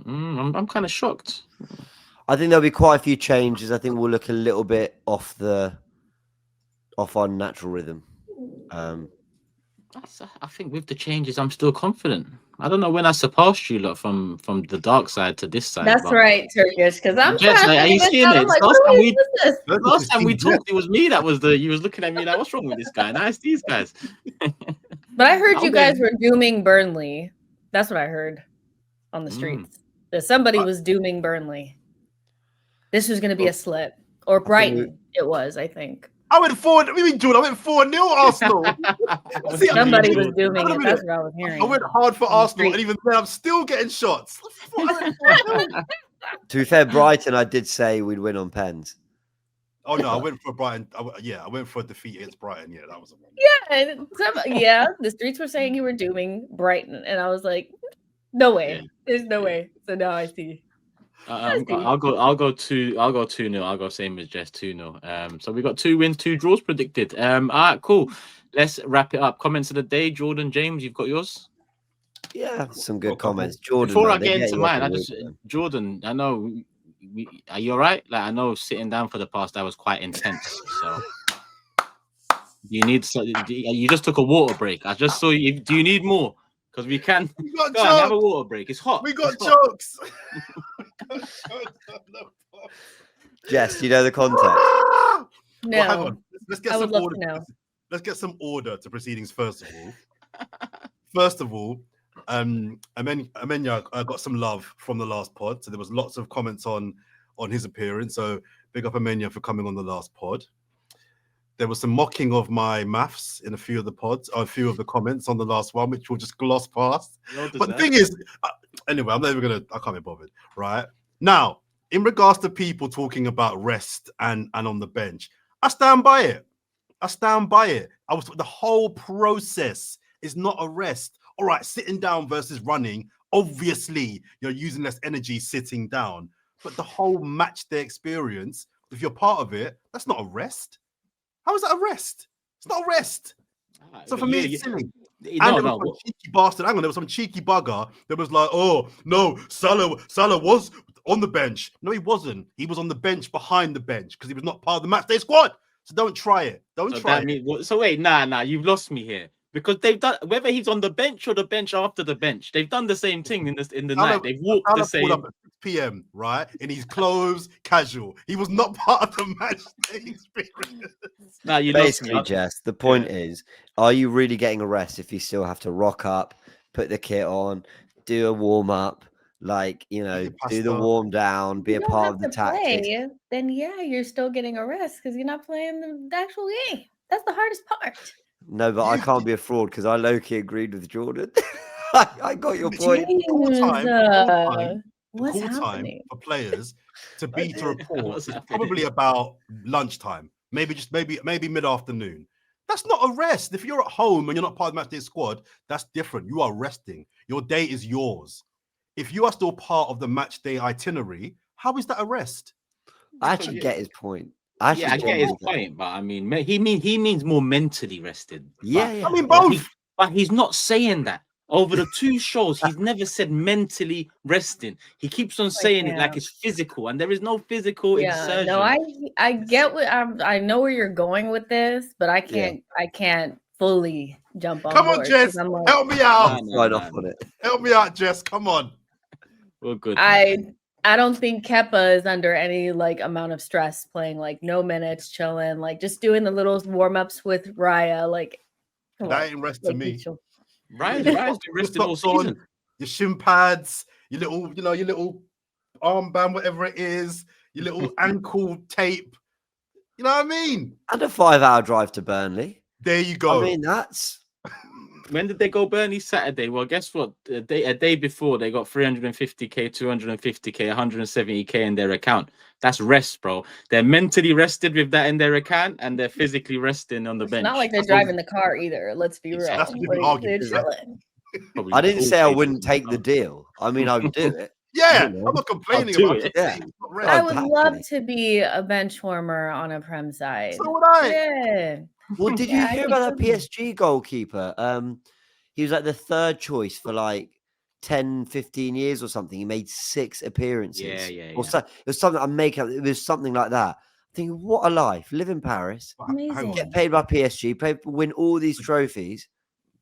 I'm kind of shocked. I think there'll be quite a few changes. I think we'll look a little bit off our natural rhythm. I think with the changes, I'm still confident. I don't know when I surpassed you lot from the dark side to this side. That's right, Turkish. Because I'm Jess, trying to are you seeing it? Like, last time we talked, it was me that was you was looking at me like, what's wrong with this guy? Now it's these guys. But I heard you guys were dooming Burnley. That's what I heard on the streets. That somebody was dooming Burnley. This was going to be a slip. Or Brighton, it was, I think. I went 4. What do you mean, Jordan? I went 4-0 Arsenal. Somebody was dooming it. That's what I was hearing. I went hard for Arsenal, and even then, I'm still getting shots. To be fair, Brighton, I did say we'd win on pens. Oh no, I went for Brighton. I went for a defeat against Brighton. Yeah, that was a one. Yeah, the streets were saying you were dooming Brighton, and I was like, no way. Yeah. There's no way. So now I see. I'll go 2-0. I'll go same as Jess, 2-0. So we got 2 wins, 2 draws predicted. All right, cool. Let's wrap it up. Comments of the day, Jordan, James, you've got yours. Yeah, some good comments, Jordan. Before I get into mine, Jordan, I know. Are you all right? Like, I know sitting down for the past hour was quite intense. So you just took a water break. I just saw you. Do you need more? Because we can have a water break. It's hot. We got jokes. Jess, do you know the context? No. Well, hang on. Let's get some order. Let's get some order to proceedings first of all. Amenya got some love from the last pod. So there was lots of comments on his appearance. So big up Amenya for coming on the last pod. There was some mocking of my maths in a few of the the comments on the last one, which we'll just gloss past. But the thing is, anyway, I can't be bothered. Right now, in regards to people talking about rest and on the bench, I stand by it. The whole process is not a rest. All right, sitting down versus running. Obviously, you're using less energy sitting down, but the whole match day experience, if you're part of it, that's not a rest. How is that a rest? It's not a rest. So for me, it's silly. And there was some cheeky bastard. Hang on, there was some cheeky bugger that was like, "Oh no, Salah was on the bench." No, he wasn't. He was on the bench behind the bench because he was not part of the matchday squad. So don't try it. Don't try it. So wait, nah, you've lost me here. Because they've done, whether he's on the bench or the bench after the bench, they've done the same thing in the night. They've walked the same. Up at 6 p.m. right in his clothes, casual. He was not part of the match day experience. Nah, you basically, Jess. The point is, are you really getting a rest if you still have to rock up, put the kit on, do a warm up, like do the warm down, be a part of the tactics? Then you're still getting a rest because you're not playing the actual game. That's the hardest part. No, but I can't be a fraud because I low-key agreed with Jordan. I got your point. The call time for players to be to report is probably about lunchtime, maybe mid-afternoon. That's not a rest. If you're at home and you're not part of the matchday squad, that's different. You are resting. Your day is yours. If you are still part of the matchday itinerary, how is that a rest? I actually get his point. I get his point, but I mean, he means more mentally rested. I mean both. But he's not saying that. Over the 2 shows, he's never said mentally resting. He keeps on saying it like it's physical, and there is no physical exertion. No, I get what I know where you're going with this, but I can't fully jump on. Come on, Jess, help me out. Help me out, Jess. Come on. Well, good. I don't think Kepa is under any amount of stress playing no minutes, chilling, just doing the little warm-ups with Raya. That ain't rest to me. Raya's been resting all season. Your shin pads, your little armband, whatever it is, your little ankle tape. You know what I mean? And a 5-hour drive to Burnley. There you go. I mean, that's. When did they go Burnley? Saturday. Well, guess what? A day before, they got 350k, 250k, 170k in their account. That's rest, bro. They're mentally rested with that in their account, and they're physically resting on the bench. It's not like they're driving the car either. Let's be real. That's they're chilling. I didn't say I wouldn't take the deal. I mean, I would do it. Yeah, I'm not complaining about it. Yeah. I would love to be a bench warmer on a Prem side. So would I. Yeah. Well, did you hear about that PSG goalkeeper? He was the 3rd choice for 10, 15 years or something. He made 6 appearances. Yeah. Or so, it was something I'm making up. It was something like that. I think, what a life. Live in Paris. Amazing. Get paid by PSG. Win all these trophies.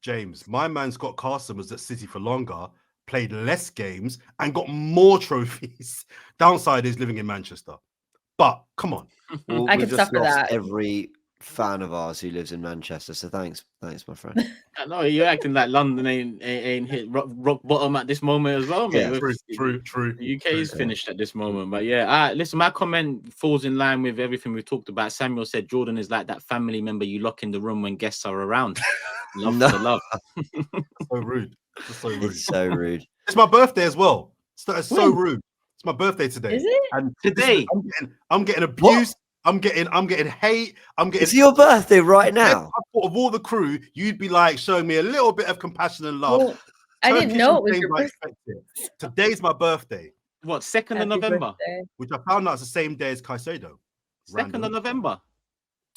James, my man Scott Carson was at City for longer, played less games, and got more trophies. Downside is living in Manchester. But come on. Well, I could suffer that. Every fan of ours who lives in Manchester. So thanks, my friend. I know you're acting like London ain't hit rock bottom at this moment as well, mate. Yeah, true. The UK is finished at this moment, but listen, my comment falls in line with everything we talked about. Samuel said Jordan is like that family member you lock in the room when guests are around. Love for the love. So rude. It's so rude. It's my birthday as well. It's so rude. It's my birthday today. Is it? And today I'm getting abuse. What? I'm getting hate. It's your birthday right now. Of all the crew, you'd be showing me a little bit of compassion and love. Well, I didn't know it was your birthday. Today's my birthday. What, 2nd of November? Birthday. Which I found out is the same day as Caicedo. 2nd of November?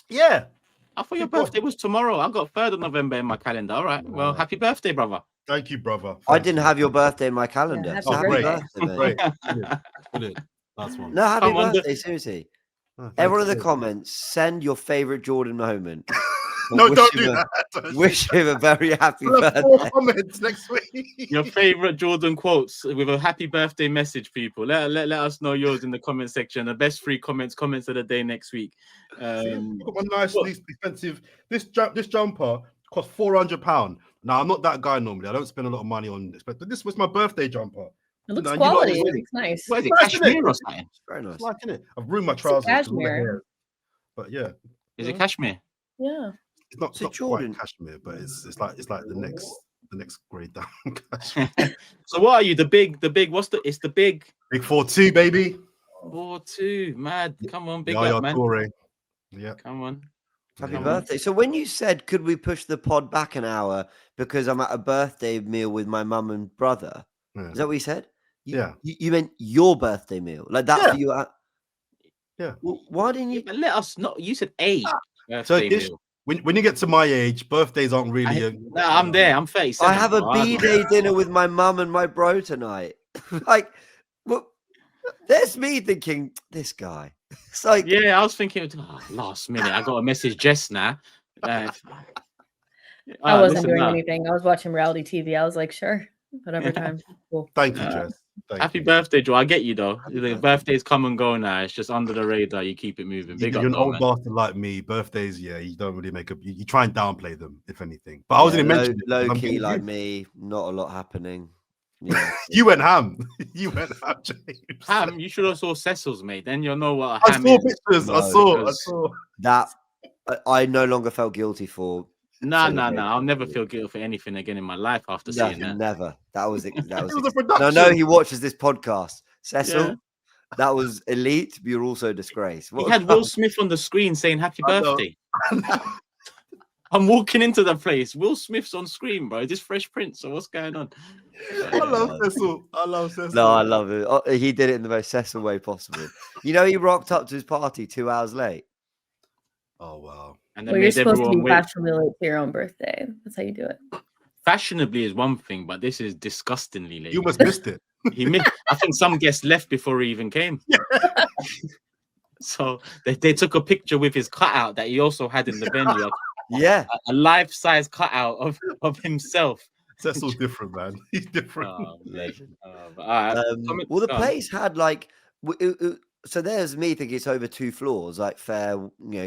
Yeah. I thought your birthday was tomorrow. I got 3rd of November in my calendar. All right. Well, happy birthday, brother. Thank you, brother. I didn't have your birthday in my calendar. Yeah, happy birthday, mate. Brilliant. That's one. No, happy birthday, seriously. Everyone in the comments, send your favorite Jordan moment. No, don't do that. Wish him a very happy birthday. 4 comments next week. Your favorite Jordan quotes with a happy birthday message, people. Let us know yours in the comment section. The best 3 comments of the day next week. Got one nicely expensive. This jumper cost £400. Now I'm not that guy normally. I don't spend a lot of money on this, but this was my birthday jumper. It looks quality. It looks nice. What is it? Cashmere or something? Very nice. Like it. I've ruined my trousers. Cashmere. But yeah. Is it cashmere? Yeah. It's not Jordan cashmere, but it's like the next grade down. So what are you? The big it's the big 4-2, baby. 4-2, mad. Come on, big up, up, man. Touring. Yeah. Come on. Happy birthday. So when you said, could we push the pod back an hour because I'm at a birthday meal with my mum and brother? Yeah. Is that what you said? You meant your birthday meal, like that for you? Yeah. Well, why didn't you? But let us know. You said a birthday meal. When you get to my age, birthdays aren't really. I'm there. I'm 37. I have a B-day dinner with my mum and my bro tonight. Well, there's me thinking this guy. It's like, Yeah, I was thinking, last minute, I got a message just now. I wasn't listen doing now. anything. I was watching reality TV. I was like, sure, whatever time. Cool. Thank you, Jess. Thank Happy you. birthday, Joe. I get you though. The birthdays come and go now. It's just under the radar. You keep it moving. Big You're up, an though, old man. bastard like me. Birthdays, yeah, you don't really make you try and downplay them, if anything. But I was going to mention low key like me, not a lot happening. Yeah. You went ham. You went ham, James. Ham, you should have saw Cecil's, mate. Then you'll know what a I ham saw is. pictures. I saw. That I no longer felt guilty for. Nah. I'll never feel guilty for anything again in my life after seeing that. Never. That was It was a production. I know he watches this podcast. Cecil, that was elite. But you're also a disgrace. He had Will Smith on the screen saying happy birthday. I'm walking into the place. Will Smith's on screen, bro. This Fresh Prince. So what's going on? I love Cecil. No, I love it. Oh, he did it in the most Cecil way possible. You know, he rocked up to his party 2 hours late. Oh wow! And Well, you're supposed to be fashionably late to your own birthday. That's how you do it. Fashionably is one thing, but this is disgustingly late. You must missed it. I think some guests left before he even came. So they took a picture with his cutout that he also had in the venue. Yeah, a life-size cutout of himself. Cecil's different, man. He's different. Well, the place had like, so there's me thinking it's over 2 floors, like fair,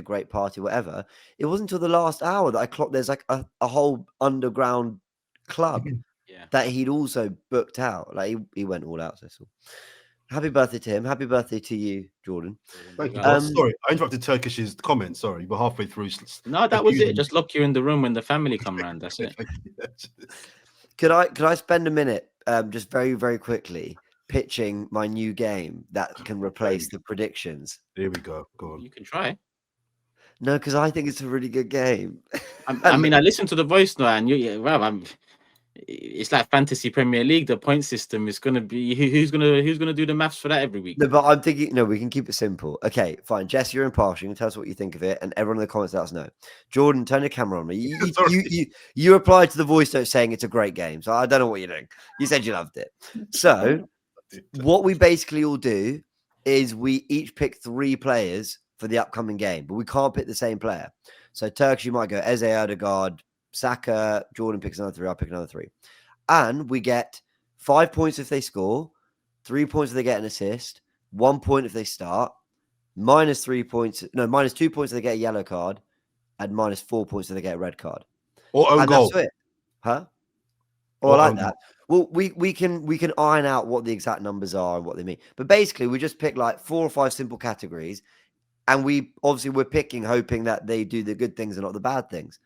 great party, whatever. It wasn't until the last hour that I clocked there's like a whole underground club that he'd also booked out. Like he went all out, Cecil. Happy birthday to him. Happy birthday to you, Jordan. Thank you. Sorry, I interrupted Turkish's comment. Sorry, we're halfway through. No, that was it. Just lock you in the room when the family come around. That's it. Could I spend a minute, just very, very quickly, pitching my new game that can replace the predictions? Here we go. Go on. You can try. No, because I think it's a really good game. I mean, I listened to the voice now, and it's like fantasy Premier League. The point system is going to be who's going to do the maths for that every week. No, but I'm thinking we can keep it simple. Okay, fine. Jess, you're impartial. You can tell us what you think of it, and everyone in the comments let us know. Jordan, turn your camera on me. You replied to the voice note saying it's a great game, so I don't know what you're doing. You said you loved it. So what we basically all do is we each pick 3 players for the upcoming game, but we can't pick the same player. So Turkish, you might go Eze, Odegaard, Saka, Jordan picks another 3, I'll pick another 3. And we get 5 points if they score, 3 points if they get an assist, 1 point if they start, -2 points if they get a yellow card, and -4 points if they get a red card. Or own goal. That's it. Huh? I like that. Well, we can iron out what the exact numbers are and what they mean. But basically, we just pick like 4 or 5 simple categories. And we're picking, hoping that they do the good things and not the bad things.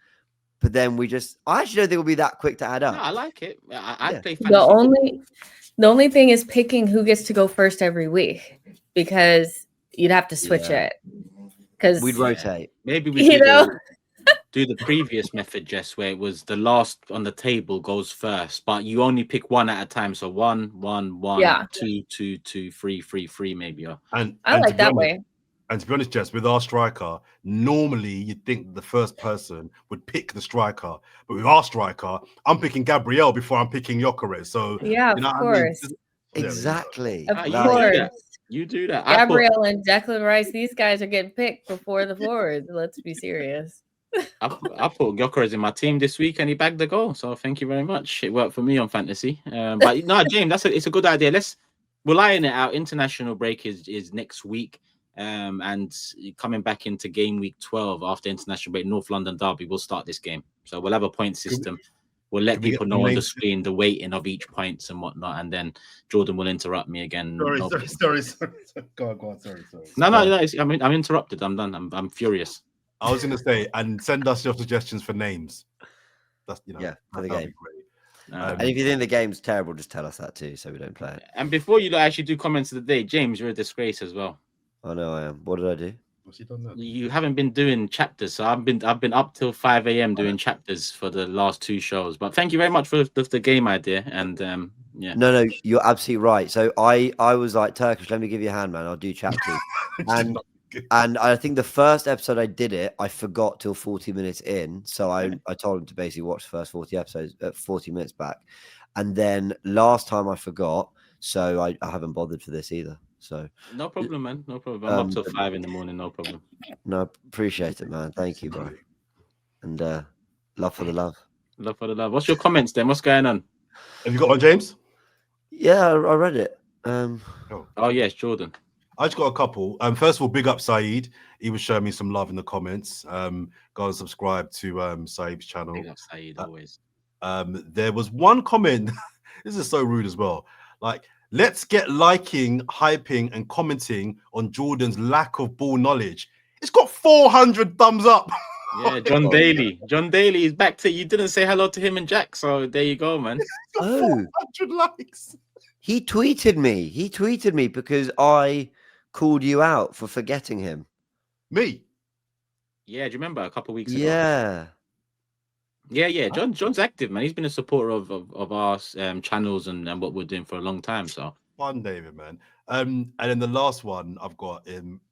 But then I actually don't think it'll be that quick to add up. No, I like it. I play fantasy. The only thing is picking who gets to go first every week, because you'd have to switch it. Because we'd rotate. Maybe we do the previous method, Jess, where it was the last on the table goes first, but you only pick one at a time. So 1, 1, 1, 2, 2, 2, 3, 3, 3, maybe. And I like that way. And to be honest, Jess, with our striker, normally you'd think the first person would pick the striker. But with our striker, I'm picking Gabriel before I'm picking GYOKERES. So yeah, of course. Exactly. Of course. You do that. Gabriel and Declan Rice, these guys are getting picked before the forwards. Let's be serious. I put GYOKERES in my team this week and he bagged the goal. So thank you very much. It worked for me on fantasy. But no, James, it's a good idea. We'll iron it out. International break is next week. And coming back into game week 12 after international break, North London derby, we'll start this game. So we'll have a point system. We'll let people know on the screen the weighting of each points and whatnot, and then Jordan will interrupt me again. Sorry. Go on. Sorry. No. I'm interrupted. I'm done. I'm furious. I was going to say, and send us your suggestions for names. That's for the game. And if you think the game's terrible, just tell us that too, so we don't play it. And before you actually do comments of the day, James, you're a disgrace as well. I know I am. What did I do? What's he done that? You haven't been doing chapters, so I've been up till 5 a.m. doing chapters for the last 2 shows. But thank you very much for the game idea. And No, you're absolutely right. So I was like, Turkish, let me give you a hand, man. I'll do chapters. and I think the first episode I did it, I forgot till 40 minutes in. So I told him to basically watch the first 40 minutes back. And then last time I forgot. So I haven't bothered for this either. So no problem, man. No problem. I'm up till 5 in the morning. No problem. No, appreciate it, man. Thank you, bro. And love for the love. Love for the love. What's your comments then? What's going on? Have you got one, James? Yeah, I read it. Oh yes, Jordan. I just got a couple. First of all, big up Saeed. He was showing me some love in the comments. Go and subscribe to Saeed's channel. Big up Saeed, always. There was one comment. This is so rude as well. Like, let's get liking, hyping, and commenting on Jordan's lack of ball knowledge. It's got 400 thumbs up. Yeah, John Daly. John Daly is back to you. Didn't say hello to him and Jack, so there you go, man. Oh, 400 likes. He tweeted me. He tweeted me because I called you out for forgetting him. Me? Yeah, do you remember a couple of weeks ago? Yeah. Yeah. John's active, man. He's been a supporter of our channels and what we're doing for a long time. So Fun, David, man. And then the last one I've got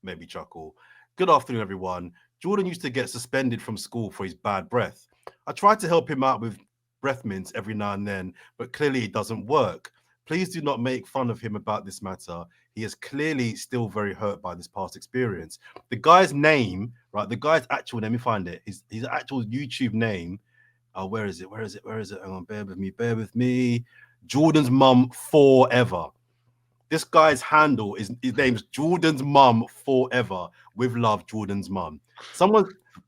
made me chuckle. Good afternoon, everyone. Jordan used to get suspended from school for his bad breath. I tried to help him out with breath mints every now and then, but clearly it doesn't work. Please do not make fun of him about this matter. He is clearly still very hurt by this past experience. The guy's name, right? The guy's actual name, let me find it. His actual YouTube name. Where is it? Hang on, bear with me. Jordan's Mum Forever. This guy's handle his name's Jordan's Mum Forever. With love, Jordan's mum.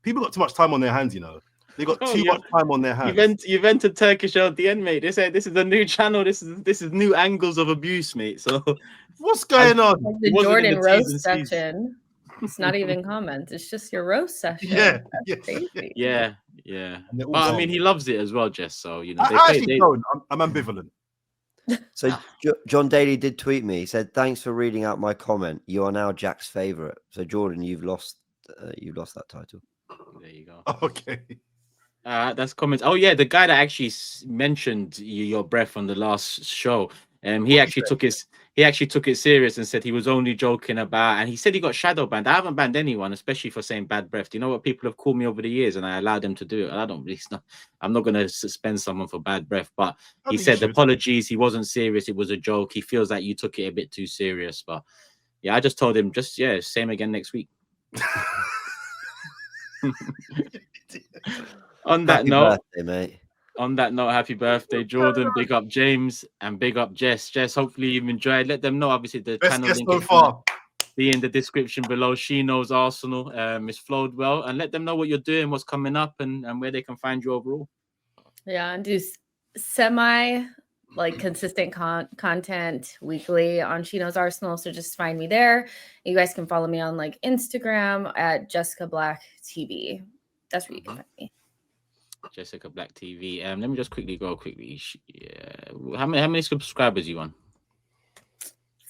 People got too much time on their hands, you know. They got too much time on their hands. You've entered Turkish LDN, mate. They say this is a new channel. This is new angles of abuse, mate. So what's going on? Like the Jordan roast section. It's not even comments. It's just your roast session. Yeah. But I mean, he loves it as well, Jess. So you know, I'm ambivalent. So John Daly did tweet me. He said, "Thanks for reading out my comment. You are now Jack's favorite." So Jordan, you've lost that title. There you go. Okay. That's comments. Oh yeah, the guy that actually mentioned your breath on the last show. He actually took it serious and said he was only joking about, and he said he got shadow banned. I haven't banned anyone, especially for saying bad breath. Do you know what people have called me over the years, and I allowed them to do it? I don't really. I'm not going to suspend someone for bad breath, but he said apologies. He wasn't serious. It was a joke. He feels like you took it a bit too serious, but yeah, I just told him same again next week. On that note, birthday, mate. On that note, happy birthday, Jordan. Big up James and big up Jess. Jess, hopefully you've enjoyed. Let them know, obviously, the channel link so far be in the description below. She knows Arsenal. Miss flowed well, and let them know what you're doing, what's coming up, and where they can find you overall. Yeah, and do consistent content weekly on She Knows Arsenal. So just find me there. You guys can follow me on Instagram at Jessica Black TV. That's where you can find me. Jessica Black TV. Let me just quickly go. How many subscribers you on?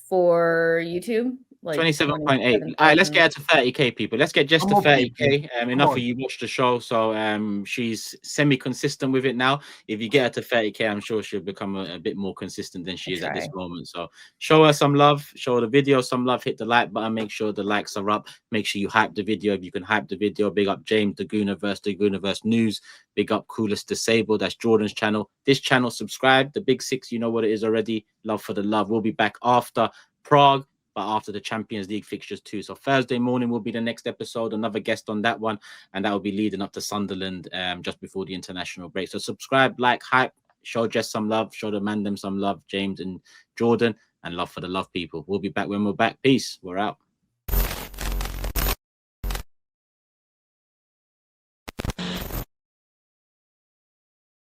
For YouTube? 27.8. All right, let's get her to 30k, people. Let's get Jess to 30k. Enough of you watch the show. So she's semi-consistent with it now. If you get her to 30k, I'm sure she'll become a bit more consistent than she is at this moment. So show her some love, show the video some love, hit the like button, make sure the likes are up. Make sure you hype the video if you can hype the video. Big up James, the Gooniverse News. Big up Coolest Disabled. That's Jordan's channel. This channel, subscribe. The Big Six, you know what it is already. Love for the love. We'll be back after Prague, but after the Champions League fixtures too. So Thursday morning will be the next episode, another guest on that one, and that will be leading up to Sunderland just before the international break. So subscribe, like, hype, show Jess some love, show the man them some love, James and Jordan, and love for the love, people. We'll be back when we're back. Peace. We're out.